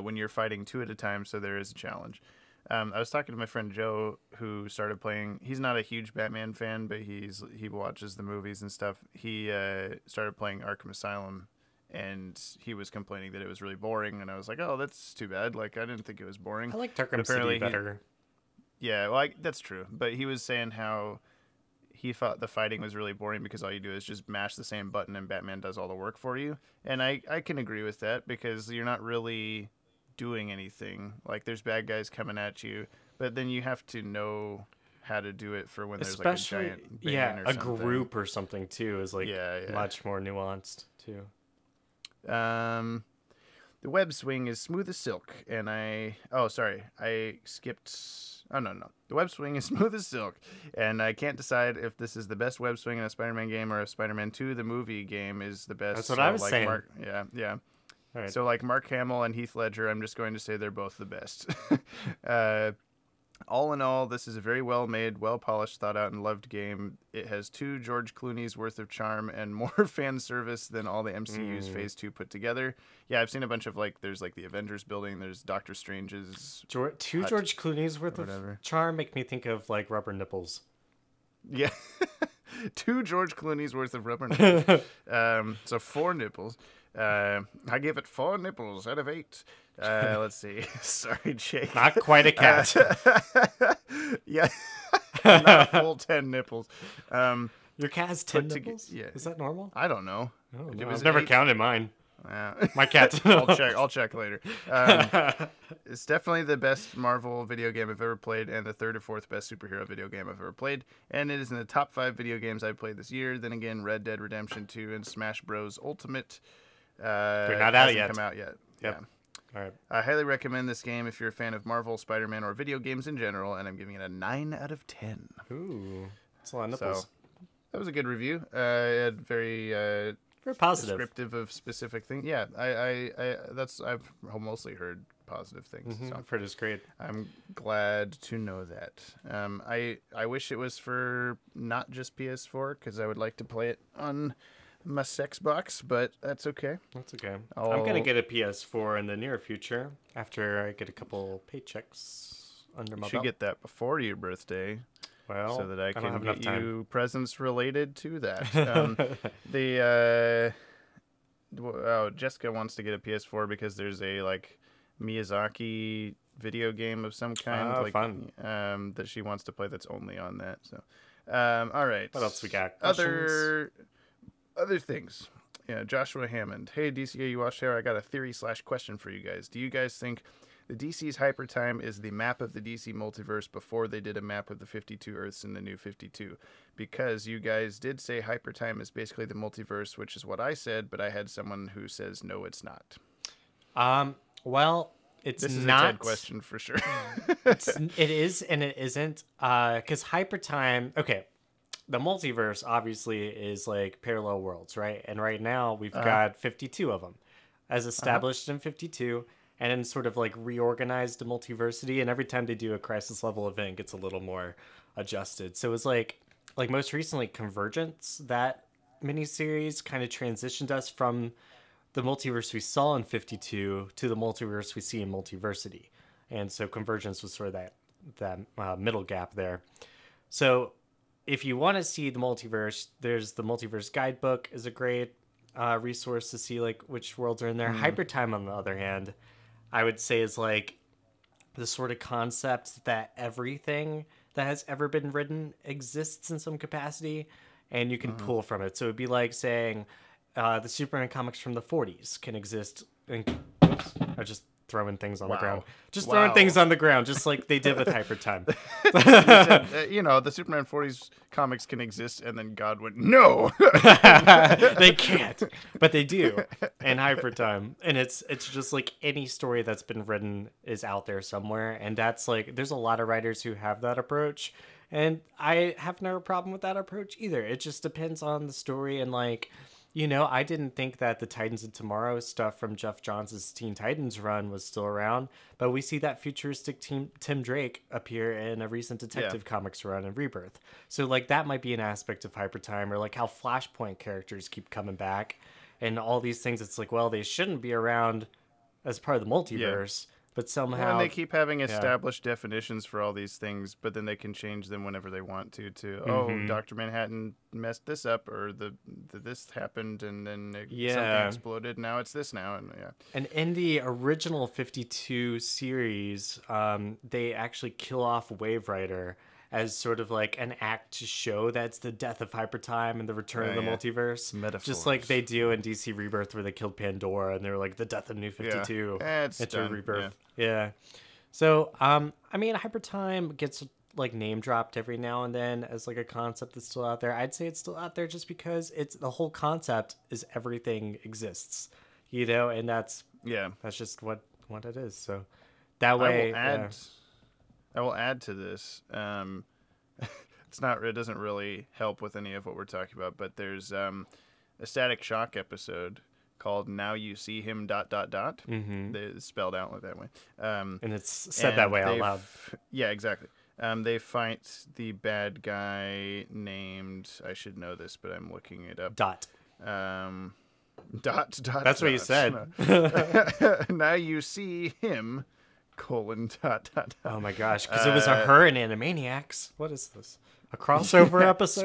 when you're fighting 2 at a time, so there is a challenge. I was talking to my friend Joe, who started playing. He's not a huge Batman fan, but he watches the movies and stuff. He started playing Arkham Asylum, and he was complaining that it was really boring. And I was like, oh, that's too bad. Like, I didn't think it was boring. I like Arkham City better. Yeah, well, that's true. But he was saying how he thought the fighting was really boring because all you do is just mash the same button and Batman does all the work for you. And I can agree with that because you're not really doing anything. Like, there's bad guys coming at you, but then you have to know how to do it for when there's like a giant bane or something. Group or something too is like much more nuanced too. The web swing is smooth as silk, and I skipped. Oh, no. The web swing is smooth as silk, and I can't decide if this is the best web swing in a Spider-Man game or if Spider-Man 2, the movie game, is the best. That's what I was saying. Yeah. All right. So, like Mark Hamill and Heath Ledger, I'm just going to say they're both the best. All in all, this is a very well-made, well-polished, thought-out, and loved game. It has 2 George Clooney's worth of charm and more fan service than all the MCU's Phase 2 put together. Yeah, I've seen a bunch of, like, there's, like, the Avengers building, there's Doctor Strange's... 2 George Clooney's worth of charm make me think of, like, rubber nipples. Yeah. 2 George Clooney's worth of rubber nipples. So 4 nipples. I give it 4 nipples out of 8. Let's see. Sorry, Jake. Not quite a cat. Yeah. Not a full 10 nipples. Your cat has 10 nipples? Yeah. Is that normal? I don't know. Oh, no. I've never counted mine. My cat's... I'll check later. It's definitely the best Marvel video game I've ever played, and the 3rd or 4th best superhero video game I've ever played. And it is in the top 5 video games I've played this year. Then again, Red Dead Redemption 2 and Smash Bros. Ultimate. They're not out yet. Come out yet. Yep. Yeah. All right. I highly recommend this game if you're a fan of Marvel, Spider-Man, or video games in general, and I'm giving it a 9 out of 10. Ooh, that's a lot of nipples. So, that was a good review. It had very positive, descriptive of specific things. Yeah, I've mostly heard positive things. Mm-hmm. So I've heard it's great. I'm glad to know that. I wish it was for not just PS4 because I would like to play it on my sex box, but that's okay. That's okay. I'm gonna get a PS4 in the near future after I get a couple paychecks under my belt. You should get that before your birthday. Well, so that I can get you you presents related to that. Jessica wants to get a PS4 because there's a like Miyazaki video game of some kind, fun. That she wants to play. That's only on that. So, all right. What else we got? Other things. Yeah, Joshua Hammond. Hey, DCAU Watchtower, I got a theory/question for you guys. Do you guys think the DC's Hyper Time is the map of the DC multiverse before they did a map of the 52 Earths in the New 52? Because you guys did say Hyper Time is basically the multiverse, which is what I said, but I had someone who says no, it's not. Well, it's this is not a TED question for sure. It is and it isn't. Because Hyper Time, okay, the multiverse obviously is like parallel worlds, right? And right now we've got 52 of them, as established in 52. And then sort of like reorganized the multiversity, and every time they do a crisis level event, it gets a little more adjusted. So it's like most recently, Convergence, that miniseries kind of transitioned us from the multiverse we saw in 52 to the multiverse we see in Multiversity. And so Convergence was sort of that middle gap there. So if you want to see the multiverse, there's the Multiverse Guidebook is a great resource to see like which worlds are in there. Hyper Time, on the other hand, I would say is like the sort of concept that everything that has ever been written exists in some capacity, and you can pull from it. So it'd be like saying the Superman comics from the 40s can exist. I just throwing things on the ground. Just throwing things on the ground, just like they did with Hyper Time. Said, the Superman 40s comics can exist, and then God went, no! They can't, but they do in Hyper Time. And it's just like any story that's been written is out there somewhere, and that's like, there's a lot of writers who have that approach, and I have no problem with that approach either. It just depends on the story, and like, I didn't think that the Titans of Tomorrow stuff from Jeff Johns' Teen Titans run was still around, but we see that futuristic Tim Drake appear in a recent Detective Comics run in Rebirth. So, like, that might be an aspect of Hyper Time, or like how Flashpoint characters keep coming back, and all these things. It's like, well, they shouldn't be around as part of the multiverse. But somehow... And they keep having established definitions for all these things, but then they can change them whenever they want to oh, Dr. Manhattan messed this up, or this happened, and then something exploded, now it's this now. And in the original 52 series, they actually kill off Wave Rider as sort of like an act to show that's the death of Hyper Time and the return of the multiverse. Metaphors. Just like they do in DC Rebirth, where they killed Pandora and they were like the death of New 52. It's done. Rebirth. Yeah. So, Hyper Time gets like name dropped every now and then as like a concept that's still out there. I'd say it's still out there just because it's the whole concept is everything exists, and that's just what it is. So that way, I will add to this. It doesn't really help with any of what we're talking about, but there's a Static Shock episode called "Now You See Him ... Mm-hmm. It's spelled out like that way. And it's said that way out loud. Yeah, exactly. They fight the bad guy named, I should know this, but I'm looking it up. Dot. Dot. That's what you said. Now you see him, : dot. Oh my gosh, because it was her in Animaniacs. What is this? A crossover episode?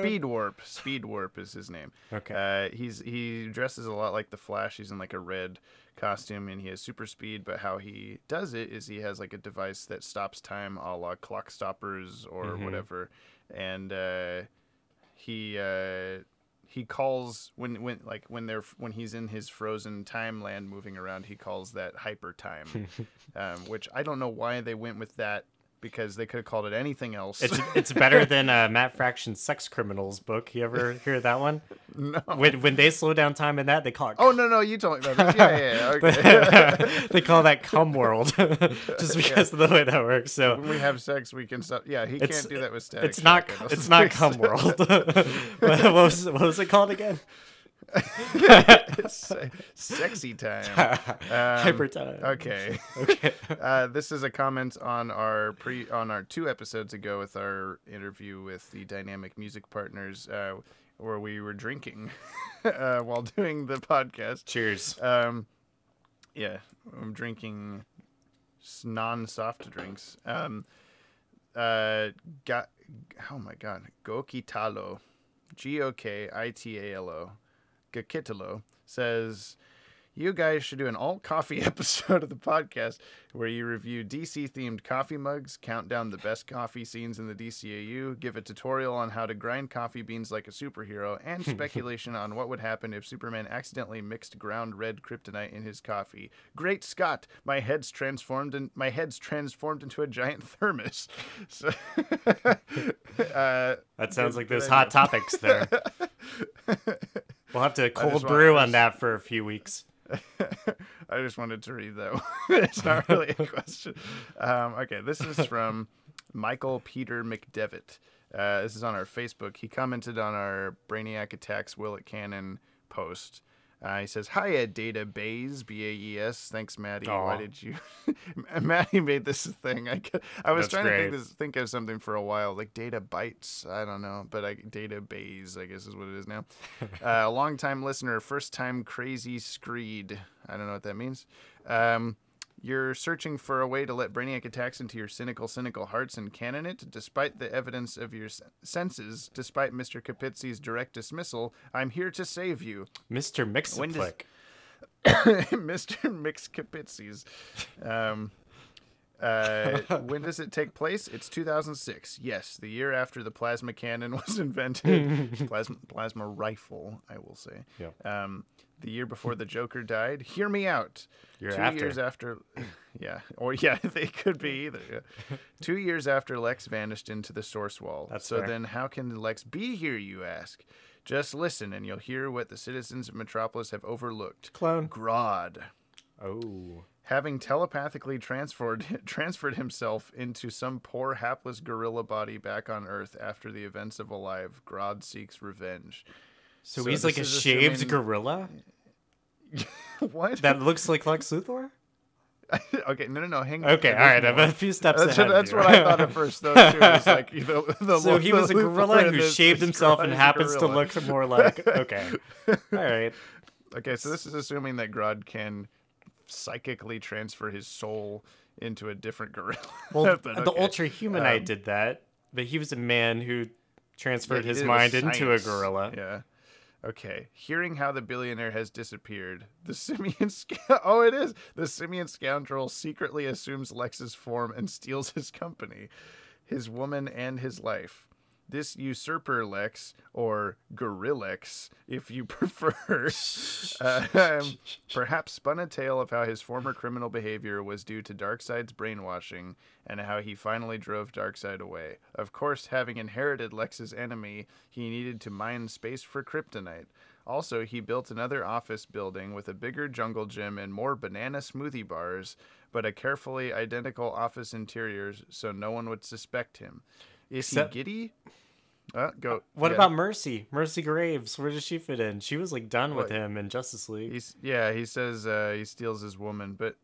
Speed Warp is his name. Okay. He dresses a lot like the Flash. He's in like a red costume and he has super speed, but how he does it is he has like a device that stops time, a la clock stoppers or whatever. And he calls when he's in his frozen time land moving around, he calls that hyper time, which I don't know why they went with that, because they could have called it anything else. It's better than Matt Fraction's Sex Criminals book. You ever hear that one? No. When they slow down time in that, they call it... Oh, no, you told me about this. Yeah, okay. They call that cum world, just because of the way that works. So when we have sex, we can stop. Yeah, he can't do that with static. It's not cum world. what was it called again? Sexy time. Hyper time. Okay. This is a comment on our 2 episodes ago with our interview with the Dynamic Music Partners, where we were drinking while doing the podcast. Cheers. Yeah, I'm drinking non-soft drinks. Oh my god, Gokitalo, Gokitalo. Gakitalo says, you guys should do an alt coffee episode of the podcast where you review DC themed coffee mugs, count down the best coffee scenes in the DCAU, give a tutorial on how to grind coffee beans like a superhero, and speculation on what would happen if Superman accidentally mixed ground red kryptonite in his coffee. Great Scott, my head's transformed into a giant thermos. So, that sounds like there's hot topics there. We'll have to cold brew on that for a few weeks. I just wanted to read that one. It's not really a question. Okay, this is from Michael Peter McDevitt. This is on our Facebook. He commented on our Brainiac Attacks Will It Cannon post. He says, "Hiya, Database, B-A-E-S. Thanks, Maddie. Aww. Why did you..." Maddie made this a thing. I was That's trying great. to think of something for a while, like Data Bytes. I don't know, but Database, I guess is what it is now. Long-time listener, first-time crazy screed. I don't know what that means. You're searching for a way to let Brainiac Attacks into your cynical hearts and canon it. Despite the evidence of your senses, despite Mr. Capizzi's direct dismissal, I'm here to save you. Mr. Mix-a-Click. Mr. Mix Capizzi's. When does it take place? It's 2006. Yes, the year after the plasma cannon was invented. Plasma rifle, I will say. Yep. The year before the Joker died. Hear me out. 2 years after. Yeah. Or yeah, they could be either. Yeah. 2 years after Lex vanished into the source wall. That's so fair. Then how can Lex be here, you ask? Just listen and you'll hear what the citizens of Metropolis have overlooked. Clone. Grodd. Oh. Having telepathically transferred himself into some poor hapless gorilla body back on Earth after the events of Alive, Grodd seeks revenge. So he's like a shaved gorilla? What? That looks like Lex Luthor? Okay, no, hang on. Okay, all right, I'm a few steps ahead. That's what I thought at first, though, too. It's like, so he was a gorilla who shaved himself and happens to look more like... Okay, all right. Okay, so this is assuming that Grodd can psychically transfer his soul into a different gorilla. Well, the Ultra Humanite did that, but he was a man who transferred his mind into a gorilla. Yeah. Okay. Hearing how the billionaire has disappeared, the simian the simian scoundrel secretly assumes Lex's form and steals his company, his woman, and his life. This usurper Lex, or Gorilex, if you prefer, perhaps spun a tale of how his former criminal behavior was due to Darkseid's brainwashing and how he finally drove Darkseid away. Of course, having inherited Lex's enemy, he needed to mine space for kryptonite. Also, he built another office building with a bigger jungle gym and more banana smoothie bars, but a carefully identical office interiors so no one would suspect him. Is he giddy? Go. What about Mercy? Mercy Graves, where does she fit in? She was like done with him in Justice League. He says he steals his woman, but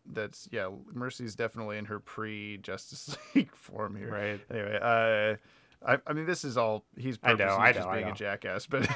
Mercy's definitely in her pre-Justice League form here. Right. Anyway, I mean, this is all he's purposely just being a jackass, but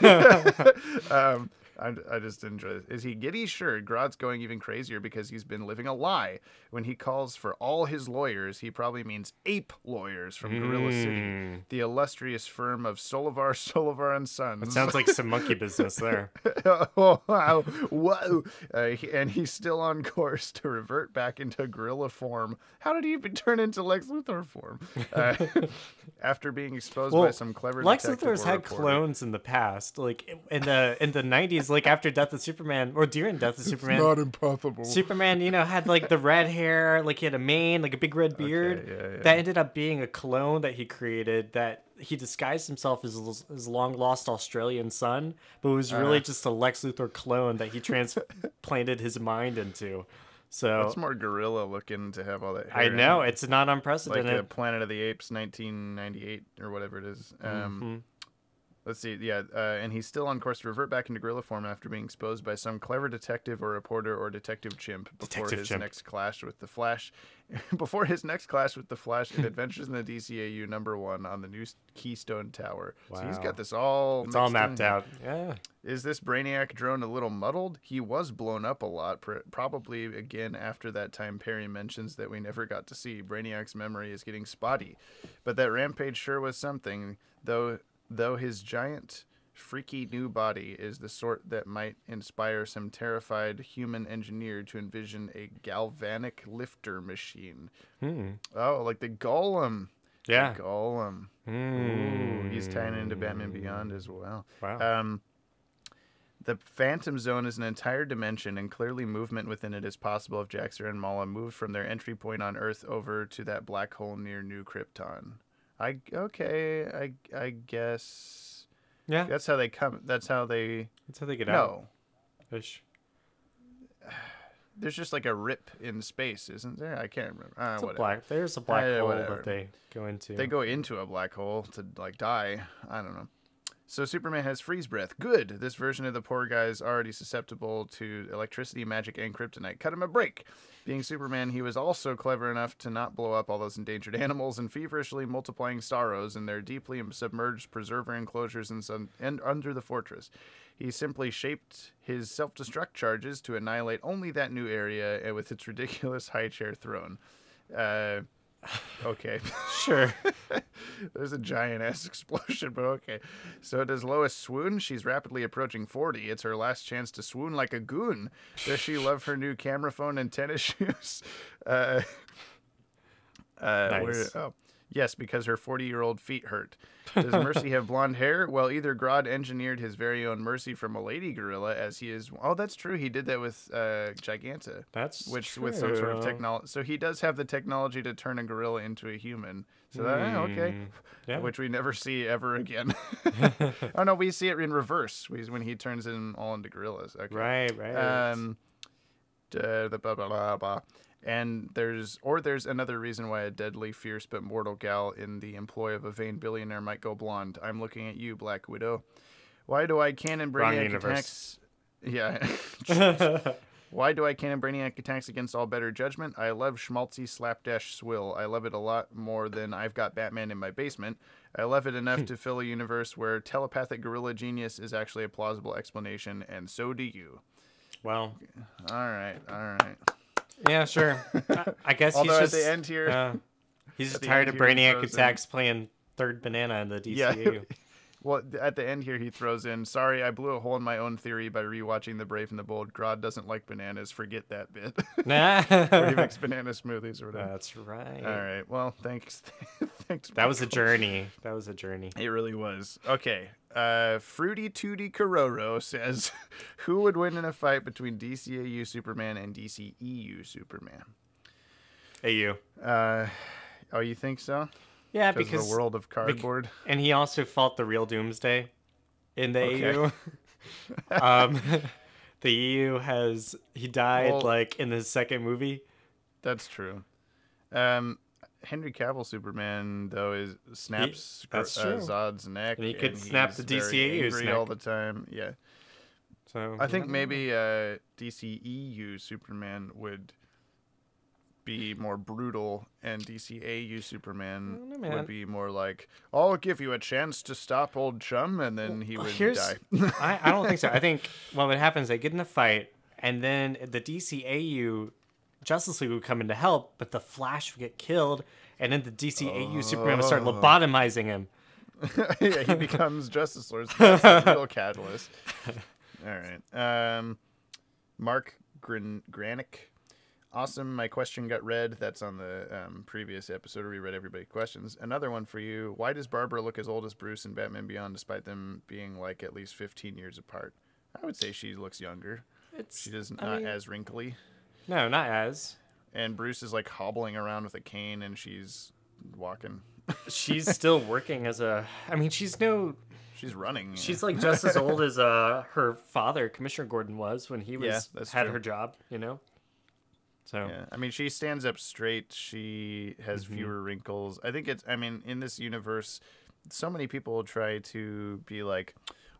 I just enjoy it. Is he giddy? Sure. Grodd's going even crazier because he's been living a lie. When he calls for all his lawyers, he probably means ape lawyers from Gorilla City, the illustrious firm of Solivar and Sons. It sounds like some monkey business there. Oh, wow. Whoa. And he's still on course to revert back into gorilla form. How did he even turn into Lex Luthor form? After being exposed by some clever Lex detective Luthor's had reporter. clones in the past, like in the 90s, like after Death of Superman or during Death of Superman. Not impossible. Superman, had like the red hair, like he had a mane, like a big red beard. Yeah. That ended up being a clone that he created that he disguised himself as his long lost Australian son, but it was really just a Lex Luthor clone that he transplanted his mind into. So it's more gorilla looking to have all that hair. I know, it's not unprecedented. Like Planet of the Apes 1998 or whatever it is. Let's see. Yeah, and he's still on course to revert back into gorilla form after being exposed by some clever detective or reporter or detective chimp before his next clash with the Flash. Before his next clash with the Flash in Adventures in the DCAU #1 on the new Keystone Tower. Wow. So he's got this all it's all mapped out. Yeah. Is this Brainiac drone a little muddled? He was blown up a lot, probably again after that time Perry mentions that we never got to see. Brainiac's memory is getting spotty. But that rampage sure was something, though his giant, freaky new body is the sort that might inspire some terrified human engineer to envision a galvanic lifter machine. Oh, like the Golem. Yeah. The Golem. Ooh, he's tying into Batman Beyond as well. Wow. The Phantom Zone is an entire dimension, and clearly movement within it is possible if Jaxer and Mala moved from their entry point on Earth over to that black hole near New Krypton. I guess. Yeah. That's how they come. That's how they get no. out. Ish. There's just like a rip in space, isn't there? I can't remember. There's a black hole that they go into. They go into a black hole to like die. I don't know. So Superman has freeze breath. Good. This version of the poor guy is already susceptible to electricity, magic, and kryptonite. Cut him a break. Being Superman, he was also clever enough to not blow up all those endangered animals and feverishly multiplying Starros in their deeply submerged preserver enclosures and under the fortress. He simply shaped his self-destruct charges to annihilate only that new area with its ridiculous high chair throne. Okay. Sure. There's a giant-ass explosion, but okay. So does Lois swoon? She's rapidly approaching 40. It's her last chance to swoon like a goon. Does she love her new camera phone and tennis shoes? Nice. Yes, because her 40-year-old feet hurt. Does Mercy have blonde hair? Well, either Grodd engineered his very own Mercy from a lady gorilla, as he is... Oh, that's true. He did that with Giganta. That's true. With some sort of technology. So he does have the technology to turn a gorilla into a human. So okay. Yeah. Which we never see ever again. Oh, no, we see it in reverse when he turns them all into gorillas. Okay. Right. Blah, blah, blah, blah. And there's another reason why a deadly, fierce, but mortal gal in the employ of a vain billionaire might go blonde. I'm looking at you, Black Widow. Why do I canon Brainiac attacks? Yeah. Why do I canon Brainiac attacks against all better judgment? I love schmaltzy slapdash swill. I love it a lot more than I've got Batman in my basement. I love it enough to fill a universe where telepathic gorilla genius is actually a plausible explanation, and so do you. Well. All right. Yeah, sure. I guess Although he's just... at the end here... he's just tired of Brainiac attacks playing third banana in the DCAU. Yeah. Well, at the end here, he throws in, sorry, I blew a hole in my own theory by rewatching The Brave and the Bold. Grodd doesn't like bananas. Forget that bit. Where he makes banana smoothies or whatever. That's right. All right. Well, thanks. That was a journey. It really was. Okay. Fruity Tooty Cororo says, who would win in a fight between DCAU Superman and DCEU Superman? AU. Oh, you think so? Yeah, because of the world of cardboard. And he also fought the real Doomsday in the EU. The EU he died like in the second movie. That's true. Henry Cavill Superman though snaps Zod's neck, and he could snap the DCAU's neck all the time. Yeah. So I think maybe DCEU Superman would be more brutal, and DCAU Superman would be more like, I'll give you a chance to stop old chum, and then he would die. I don't think so. I think what happens, they get in a fight, and then the DCAU Justice League would come in to help, but the Flash would get killed, and then the DCAU Superman would start lobotomizing him. Yeah, he becomes Justice Lord. That's the real catalyst. All right. Mark Granick. Awesome. My question got read. That's on the previous episode where we read everybody's questions. Another one for you. Why does Barbara look as old as Bruce in Batman Beyond, despite them being like at least 15 years apart? I would say she looks younger. She does not as wrinkly. No, not as. And Bruce is like hobbling around with a cane, and she's walking. She's still working as a... I mean, she's running. She's like just as old as her father, Commissioner Gordon, was when he had her job, you know? So yeah, I mean, she stands up straight. She has fewer wrinkles. I think in this universe, so many people try to be like,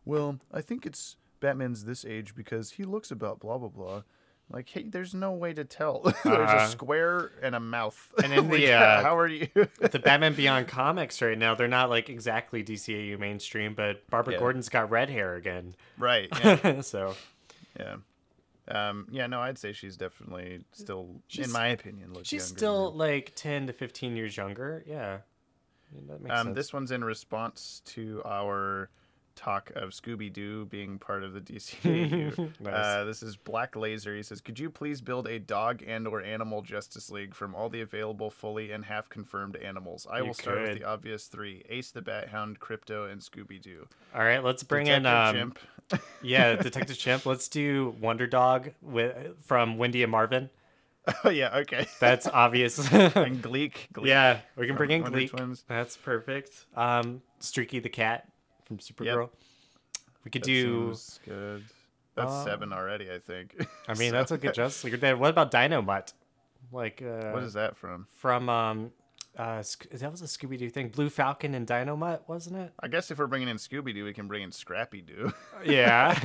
well, I think it's Batman's this age because he looks about blah, blah, blah. Like, hey, there's no way to tell. There's a square and a mouth. And in the how are you? The Batman Beyond comics right now, they're not like exactly DCAU mainstream, but Barbara Gordon's got red hair again. Right. Yeah. So, yeah. No, I'd say she's definitely still, in my opinion, looks she's younger. still like 10 to 15 years younger. Yeah. That makes sense. This one's in response to our talk of Scooby-Doo being part of the DCAU. Nice. This is Black Laser. He says, could you please build a dog and or animal Justice League from all the available fully and half confirmed animals? I will start with the obvious three: Ace the Bat Hound, Crypto, and Scooby-Doo. All right, let's bring Detective Chimp. Yeah, Detective Chimp. Let's do Wonder Dog from Wendy and Marvin. Oh, yeah, okay. That's obvious. And Gleek. Yeah, we can bring in Wonder Gleek. Twins. That's perfect. Streaky the Cat from Supergirl. We could do... good. That's 7 already, I think. I mean, that's a good Justice League. What about Dino Mutt? Like, what is that from? From, that was a Scooby-Doo thing. Blue Falcon and Dino Mutt, wasn't it? I guess if we're bringing in Scooby-Doo, we can bring in Scrappy-Doo. Yeah.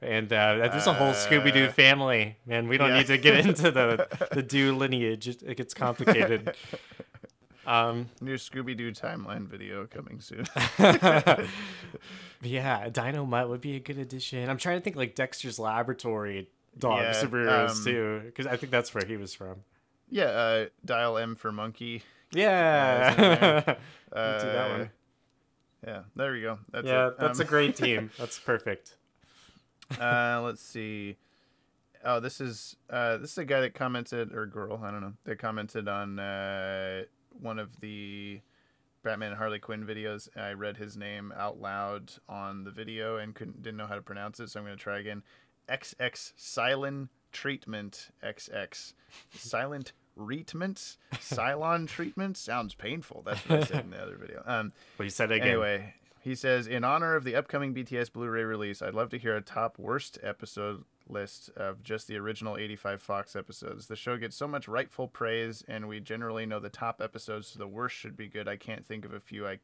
And there's a whole Scooby-Doo family. Man, we don't need to get into the Doo lineage. It gets complicated. New Scooby-Doo timeline video coming soon. Yeah, Dino Mutt would be a good addition. I'm trying to think like Dexter's Laboratory dog superheroes too, because I think that's where he was from. Yeah, Dial M for Monkey. Yeah, do that one. Yeah, there we go. That's a great team. That's perfect. Let's see. Oh, this is a guy that commented, or girl, I don't know. They commented on one of the Batman and Harley Quinn videos. I read his name out loud on the video and didn't know how to pronounce it, so I'm going to try again. XX Silent Treatment XX. Silent Treatment? Cylon Treatment? Sounds painful. That's what I said in the other video. Well, you said it again. Anyway, he says, in honor of the upcoming BTS Blu-ray release, I'd love to hear a top worst episode list of just the original 85 Fox episodes. The show gets so much rightful praise, and we generally know the top episodes, so the worst should be good. I can't think of a few I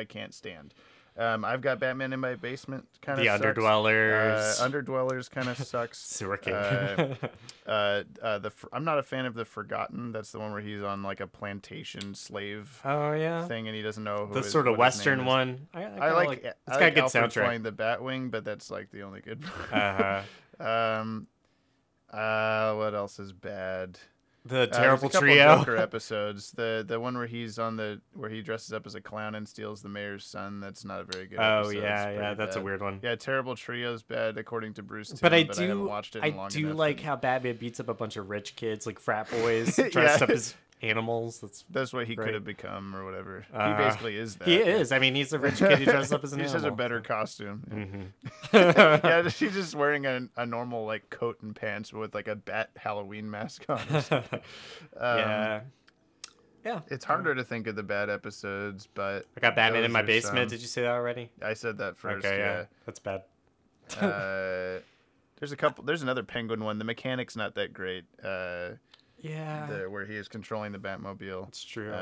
can't stand. I've got Batman in My Basement. Kind of the Underdwellers. Underdwellers kind of sucks. Sewer King. I'm not a fan of The Forgotten. That's the one where he's on like a plantation slave thing, and he doesn't know who. The sort of Western one. I like. It's got a good Alfred soundtrack. Flying the Batwing, but that's like the only good. What else is bad? The Terrible there's a Trio. couple Joker episodes. The one where he's where he dresses up as a clown and steals the mayor's son. That's not a very good episode. That's a weird one. Yeah, Terrible Trio's bad according to Bruce Timm, but I haven't watched it in long enough. like how Batman beats up a bunch of rich kids, like frat boys, dressed up as animals. That's what he could have become or whatever. He basically is that. He is. I mean, he's a rich kid who dresses up as an animal. He just has a better costume. Mm-hmm. Yeah, she's just wearing a normal like coat and pants with like a bat Halloween mask on. Or something. Yeah. It's harder to think of the bad episodes, but I got Batman in My Basement. Did you say that already? I said that first. Okay, yeah. That's bad. There's another Penguin one. The mechanic's not that great. Yeah. where he is controlling the Batmobile. It's true.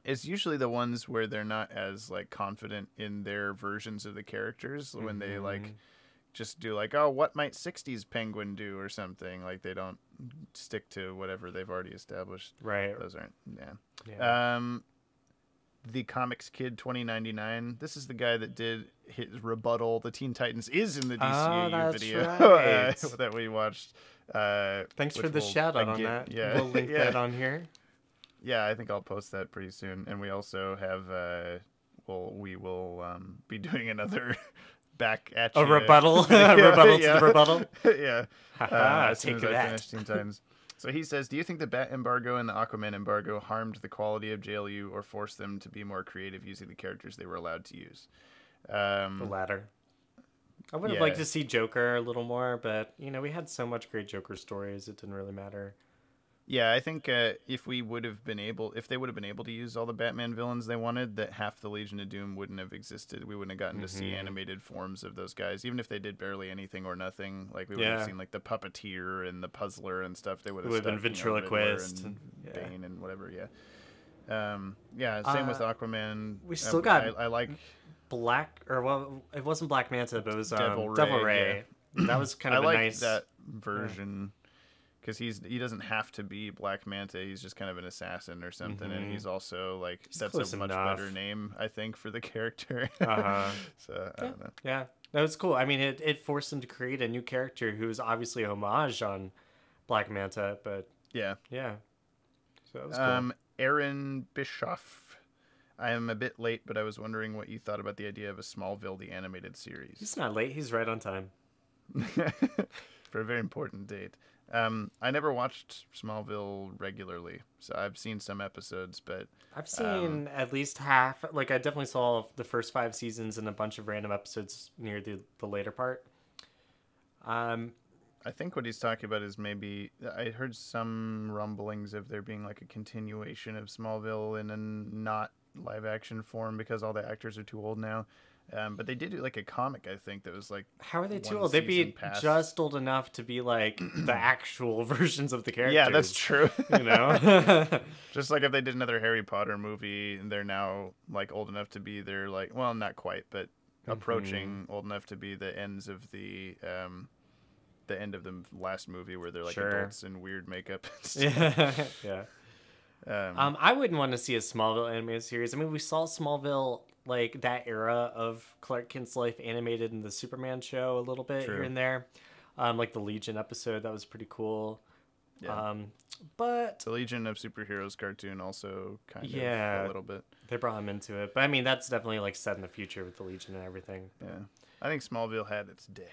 It's usually the ones where they're not as like confident in their versions of the characters when they like just do like, oh, what might 60s Penguin do or something. Like they don't stick to whatever they've already established. Right. Those aren't. Yeah. The Comics Kid 2099. This is the guy that did his rebuttal. The Teen Titans is in the DCAU video right. that we watched. Thanks for the shout out on that. Yeah. We'll link that on here. Yeah, I think I'll post that pretty soon. And we also have, we will be doing another back at you. A rebuttal? Rebuttal to the rebuttal? Yeah. As soon Take as I that. finish Teen Titans. So he says, do you think the Bat embargo and the Aquaman embargo harmed the quality of JLU or forced them to be more creative using the characters they were allowed to use? The latter. I would have liked to see Joker a little more, but, we had so much great Joker stories, it didn't really matter. Yeah, I think if they would have been able to use all the Batman villains they wanted, that half the Legion of Doom wouldn't have existed. We wouldn't have gotten to see animated forms of those guys, even if they did barely anything or nothing. Like we would have seen like the Puppeteer and the Puzzler and stuff. They would have been ventriloquist and Bane and whatever. Yeah. Same with Aquaman. We still got. I like Black, or well, it wasn't Black Manta, but it was Devil Ray. Yeah. That was kind of nice. that version. Because he doesn't have to be Black Manta. He's just kind of an assassin or something, and he's also like that's a much better name, I think, for the character. So I don't know. Yeah, that was cool. I mean, it forced him to create a new character who was obviously a homage on Black Manta, but yeah. So that was cool. Aaron Bischoff. I am a bit late, but I was wondering what you thought about the idea of a Smallville the animated series. He's not late. He's right on time. For a very important date. I never watched Smallville regularly, so I've seen some episodes, but I've seen at least half. Like I definitely saw the first 5 seasons and a bunch of random episodes near the later part. I think what he's talking about is maybe I heard some rumblings of there being like a continuation of Smallville in a not live action form because all the actors are too old now. But they did do like a comic, I think, that was like. How are they too old? They'd be just old enough to be like the actual versions of the characters. Yeah, that's true. Just like if they did another Harry Potter movie, and they're now like old enough to be their like, well, not quite, but approaching old enough to be the ends of the end of the last movie where they're like adults in weird makeup. Yeah. I wouldn't want to see a Smallville animated series. I mean, we saw Smallville. Like that era of Clark Kent's life animated in the Superman show a little bit here and there. Like the Legion episode, that was pretty cool. Yeah. But the Legion of Superheroes cartoon also kind of a little bit. They brought him into it. But I mean, that's definitely like set in the future with the Legion and everything. Yeah. I think Smallville had its day.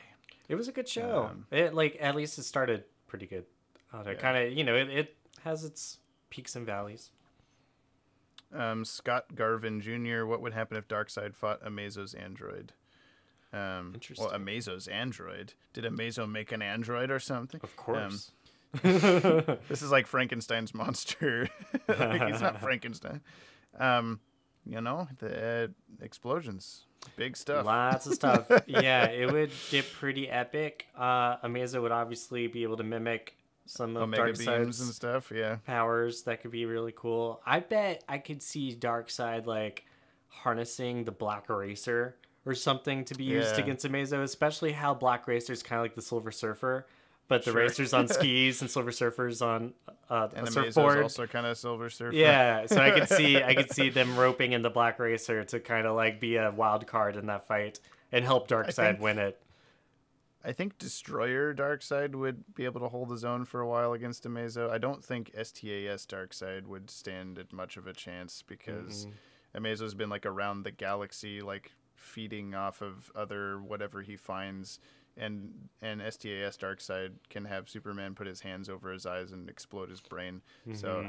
It was a good show. It like at least it started pretty good. Kind of, it has its peaks and valleys. Scott Garvin Jr. What would happen if Darkseid fought Amazo's android? Interesting. Well, Amazo's android. Did Amazo make an android or something? Of course. This is like Frankenstein's monster. Like, he's not Frankenstein. The explosions. Big stuff. Lots of stuff. Yeah, it would get pretty epic. Amazo would obviously be able to mimic some of Omega beams and stuff, powers that could be really cool. I bet I could see Darkseid like harnessing the Black Eraser or something to be used against Amazo, especially how Black Racer's kind of like the Silver Surfer, but the Racer's on skis and Silver Surfer's on a surfboard. Also kind of Silver Surfer. Yeah, so I could see them roping in the Black Racer to kind of like be a wild card in that fight and help Darkseid win it. I think Destroyer Darkseid would be able to hold his own for a while against Amazo. I don't think STAS Darkseid would stand at much of a chance because Amazo's been like around the galaxy, like feeding off of other whatever he finds, and STAS Darkseid can have Superman put his hands over his eyes and explode his brain. So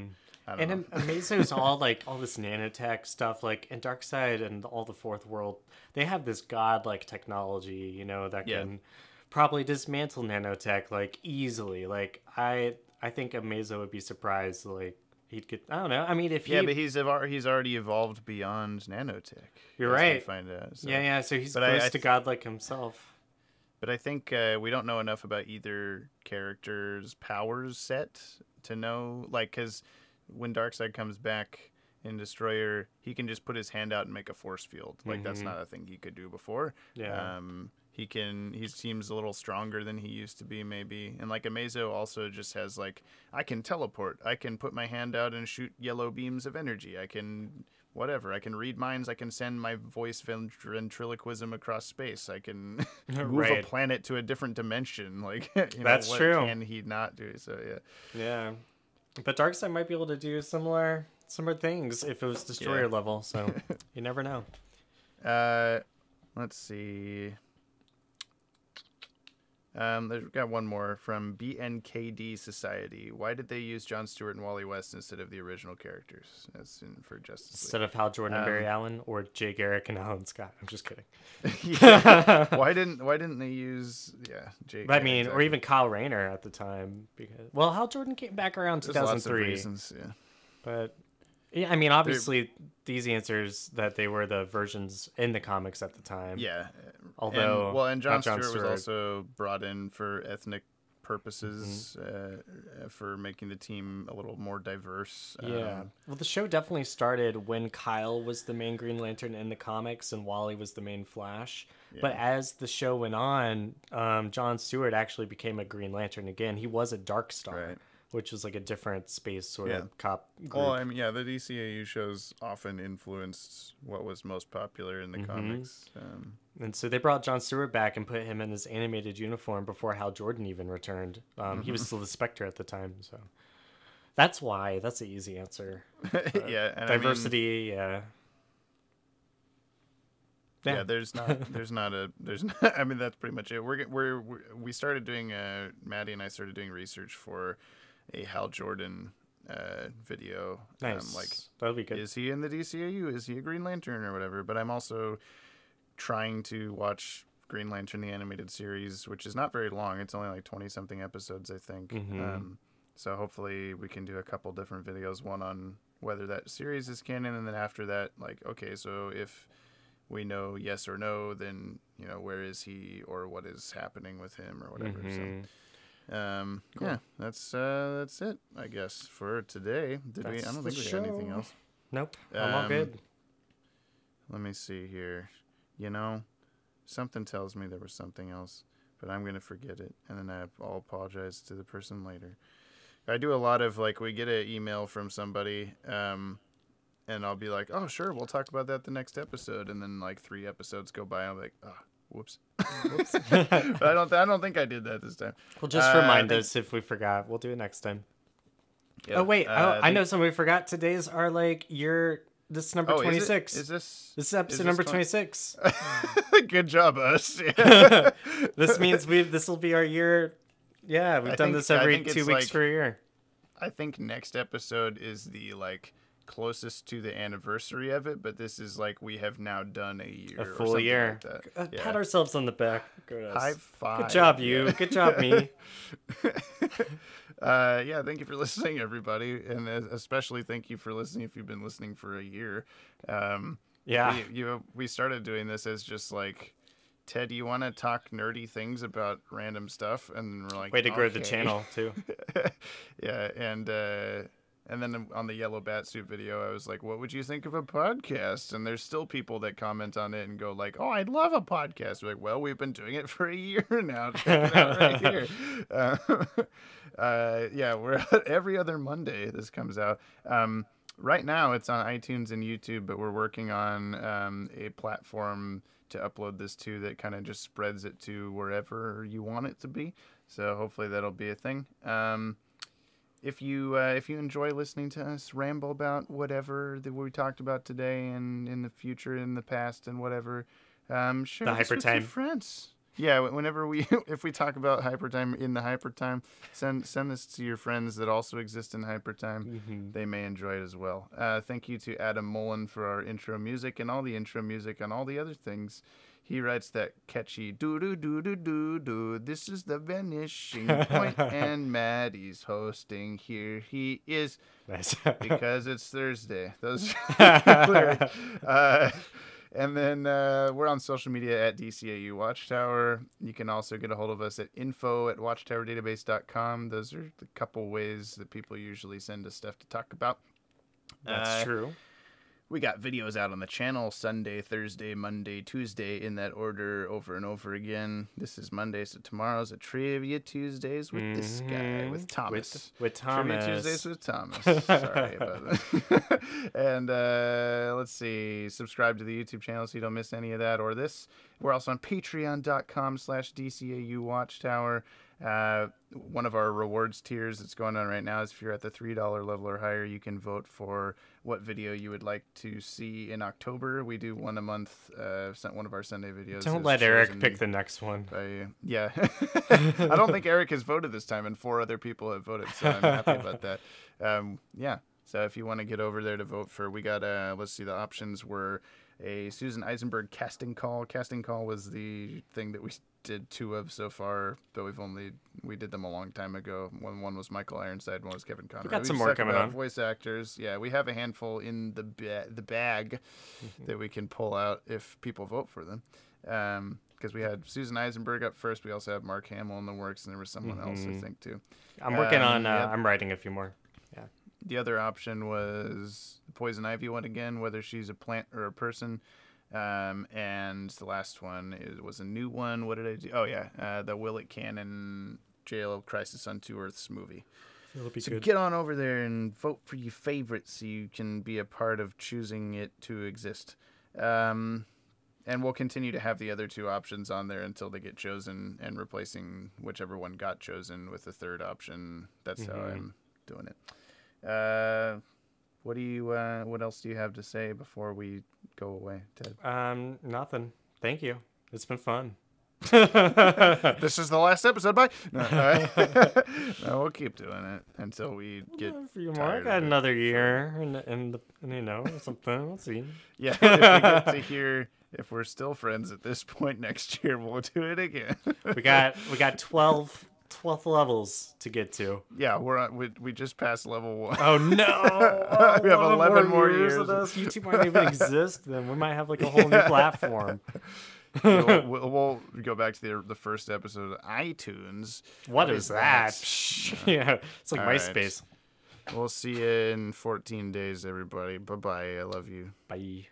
I don't know. Amazo's all like all this nanotech stuff, like, and Darkseid and all the Fourth World, they have this godlike technology, that can probably dismantle nanotech like easily. Like I think Amazo would be surprised. Like he'd get. I don't know. I mean, if but he's already evolved beyond nanotech. You're right. Find out. So. Yeah. So he's close to godlike himself. But I think we don't know enough about either character's powers set to know, like, because when Darkseid comes back in Destroyer, he can just put his hand out and make a force field. Like, that's not a thing he could do before. Yeah. He seems a little stronger than he used to be, maybe. And like Amazo also just has like, I can teleport. I can put my hand out and shoot yellow beams of energy. I can whatever. I can read minds. I can send my voice ventriloquism across space. I can move a planet to a different dimension. Like, that's what true. can he not do? So yeah. Yeah. But Darkseid might be able to do similar things if it was Destroyer level. So you never know. Let's see. We've got one more from BNKD Society. Why did they use Jon Stewart and Wally West instead of the original characters? That's for Justice League. Instead of Hal Jordan and Barry Allen, or Jay Garrick and Alan Scott. I'm just kidding. Why didn't they use Jay? I mean, exactly. Or even Kyle Rayner at the time, because Hal Jordan came back around 2003. There's lots of reasons, yeah. But yeah, I mean, obviously these answers that they were the versions in the comics at the time. Yeah. Although, and Jon Stewart was also brought in for ethnic purposes, for making the team a little more diverse. Yeah. Well, the show definitely started when Kyle was the main Green Lantern in the comics and Wally was the main Flash. Yeah. But as the show went on, Jon Stewart actually became a Green Lantern again. He was a Dark Star. Right. Which was like a different space sort of cop group. Well, I mean, the DCAU shows often influenced what was most popular in the comics. And so they brought Jon Stewart back and put him in his animated uniform before Hal Jordan even returned. He was still the Spectre at the time, so that's why. That's the easy answer. And diversity. Yeah, there's not. I mean, that's pretty much it. We started doing. Maddie and I started doing research for a Hal Jordan video. Nice. That'll be good. Is he in the DCAU? Is he a Green Lantern or whatever? But I'm also trying to watch Green Lantern the animated series, which is not very long. It's only like 20-something episodes, I think. So hopefully we can do a couple different videos. One on whether that series is canon, and then after that, like, okay, so if we know yes or no, then where is he or what is happening with him or whatever. So cool. Yeah, that's it, I guess, for today. I don't think we had anything else. Nope. I'm all good. Let me see here. Something tells me there was something else, but I'm gonna forget it, and then I'll apologize to the person later. I do a lot of, like, we get an email from somebody, and I'll be like, oh, sure, we'll talk about that the next episode. And then, like, 3 episodes go by, and I'm like, oh, whoops. But I don't think I did that this time. Well, just remind us if we forgot. We'll do it next time. Yeah. Oh, wait. I know something we forgot. Today's our, this is number 26. This is episode number 26. Good job, us. Yeah. This means this will be our year. Yeah, we've done this every 2 weeks for a year. I think next episode is the, closest to the anniversary of it, but this is we have now done a year, a full year. Like pat ourselves on the back. High five. Good job, you. Good job, me. Thank you for listening, everybody, and especially thank you for listening if you've been listening for a year. We started doing this as just Ted, you want to talk nerdy things about random stuff? And we're like, way to grow the channel too. Yeah, and then on the Yellow Batsuit video, I was like, what would you think of a podcast? And there's still people that comment on it and go oh, I'd love a podcast. We're like, well, we've been doing it for a year now. Check it out right here. We're out every other Monday this comes out. Right now it's on iTunes and YouTube, but we're working on a platform to upload this to that kind of just spreads it to wherever you want it to be. So hopefully that'll be a thing. If you enjoy listening to us ramble about whatever that we talked about today and in the future, in the past, and whatever, share this with your friends. Yeah, if we talk about hypertime in the hypertime, send this to your friends that also exist in hypertime. They may enjoy it as well. Thank you to Adam Mullen for our intro music and all the intro music and all the other things. He writes that catchy do-do-do-do-do-do. This is the vanishing point, and Maddie's hosting. Here he is. Nice. Because it's Thursday. Those lyrics. And then we're on social media at DCAU Watchtower. You can also get a hold of us at info@watchtowerdatabase.com. Those are the couple ways that people usually send us stuff to talk about. That's true. We got videos out on the channel Sunday, Thursday, Monday, Tuesday, in that order over and over again. This is Monday, so tomorrow's a Trivia Tuesdays with this guy, with Thomas. With Thomas. Trivia Tuesdays with Thomas. Sorry about that. And let's see. Subscribe to the YouTube channel so you don't miss any of that or this. We're also on patreon.com/DCAU Watchtower. One of our rewards tiers that's going on right now is if you're at the $3 level or higher, you can vote for what video you would like to see in October. We do one a month. One of our Sunday videos. Don't let Eric pick the next one. Yeah. I don't think Eric has voted this time, and 4 other people have voted, so I'm happy about that. Yeah. So if you want to get over there to vote for, we got, let's see, the options were a Susan Eisenberg casting call. Casting call was the thing that we did 2 of so far, but we did them a long time ago. One was Michael Ironside, one was Kevin Conroy. We got some more coming on. Voice actors. Yeah, we have a handful in the bag that we can pull out if people vote for them. Because we had Susan Eisenberg up first. We also have Mark Hamill in the works, and there was someone else, I think, too. I'm working on, I'm writing a few more. Yeah. The other option was the Poison Ivy one again, whether she's a plant or a person. And the last one was a new one. What did I do? Oh, yeah. The Willett Cannon Jail Crisis on 2 Earths movie. It'll be so good. Get on over there and vote for your favorites so you can be a part of choosing it to exist. And we'll continue to have the other 2 options on there until they get chosen, and replacing whichever one got chosen with the 3rd option. That's how I'm doing it. What else do you have to say before we go away, Ted? Nothing. Thank you. It's been fun. This is the last episode. Bye. No, all right. No, we'll keep doing it until we get a few more. I got another year, and something. We'll see. Yeah, if we get to hear if we're still friends at this point next year, we'll do it again. we got 12 levels to get to. Yeah, we just passed level 1. Oh no! We have 11 more years of this. YouTube might even exist. Then we might have like a whole new platform. We'll go back to the first episode of iTunes. What is that? Yeah, it's like MySpace. Right. We'll see you in 14 days, everybody. Bye-bye. I love you. Bye.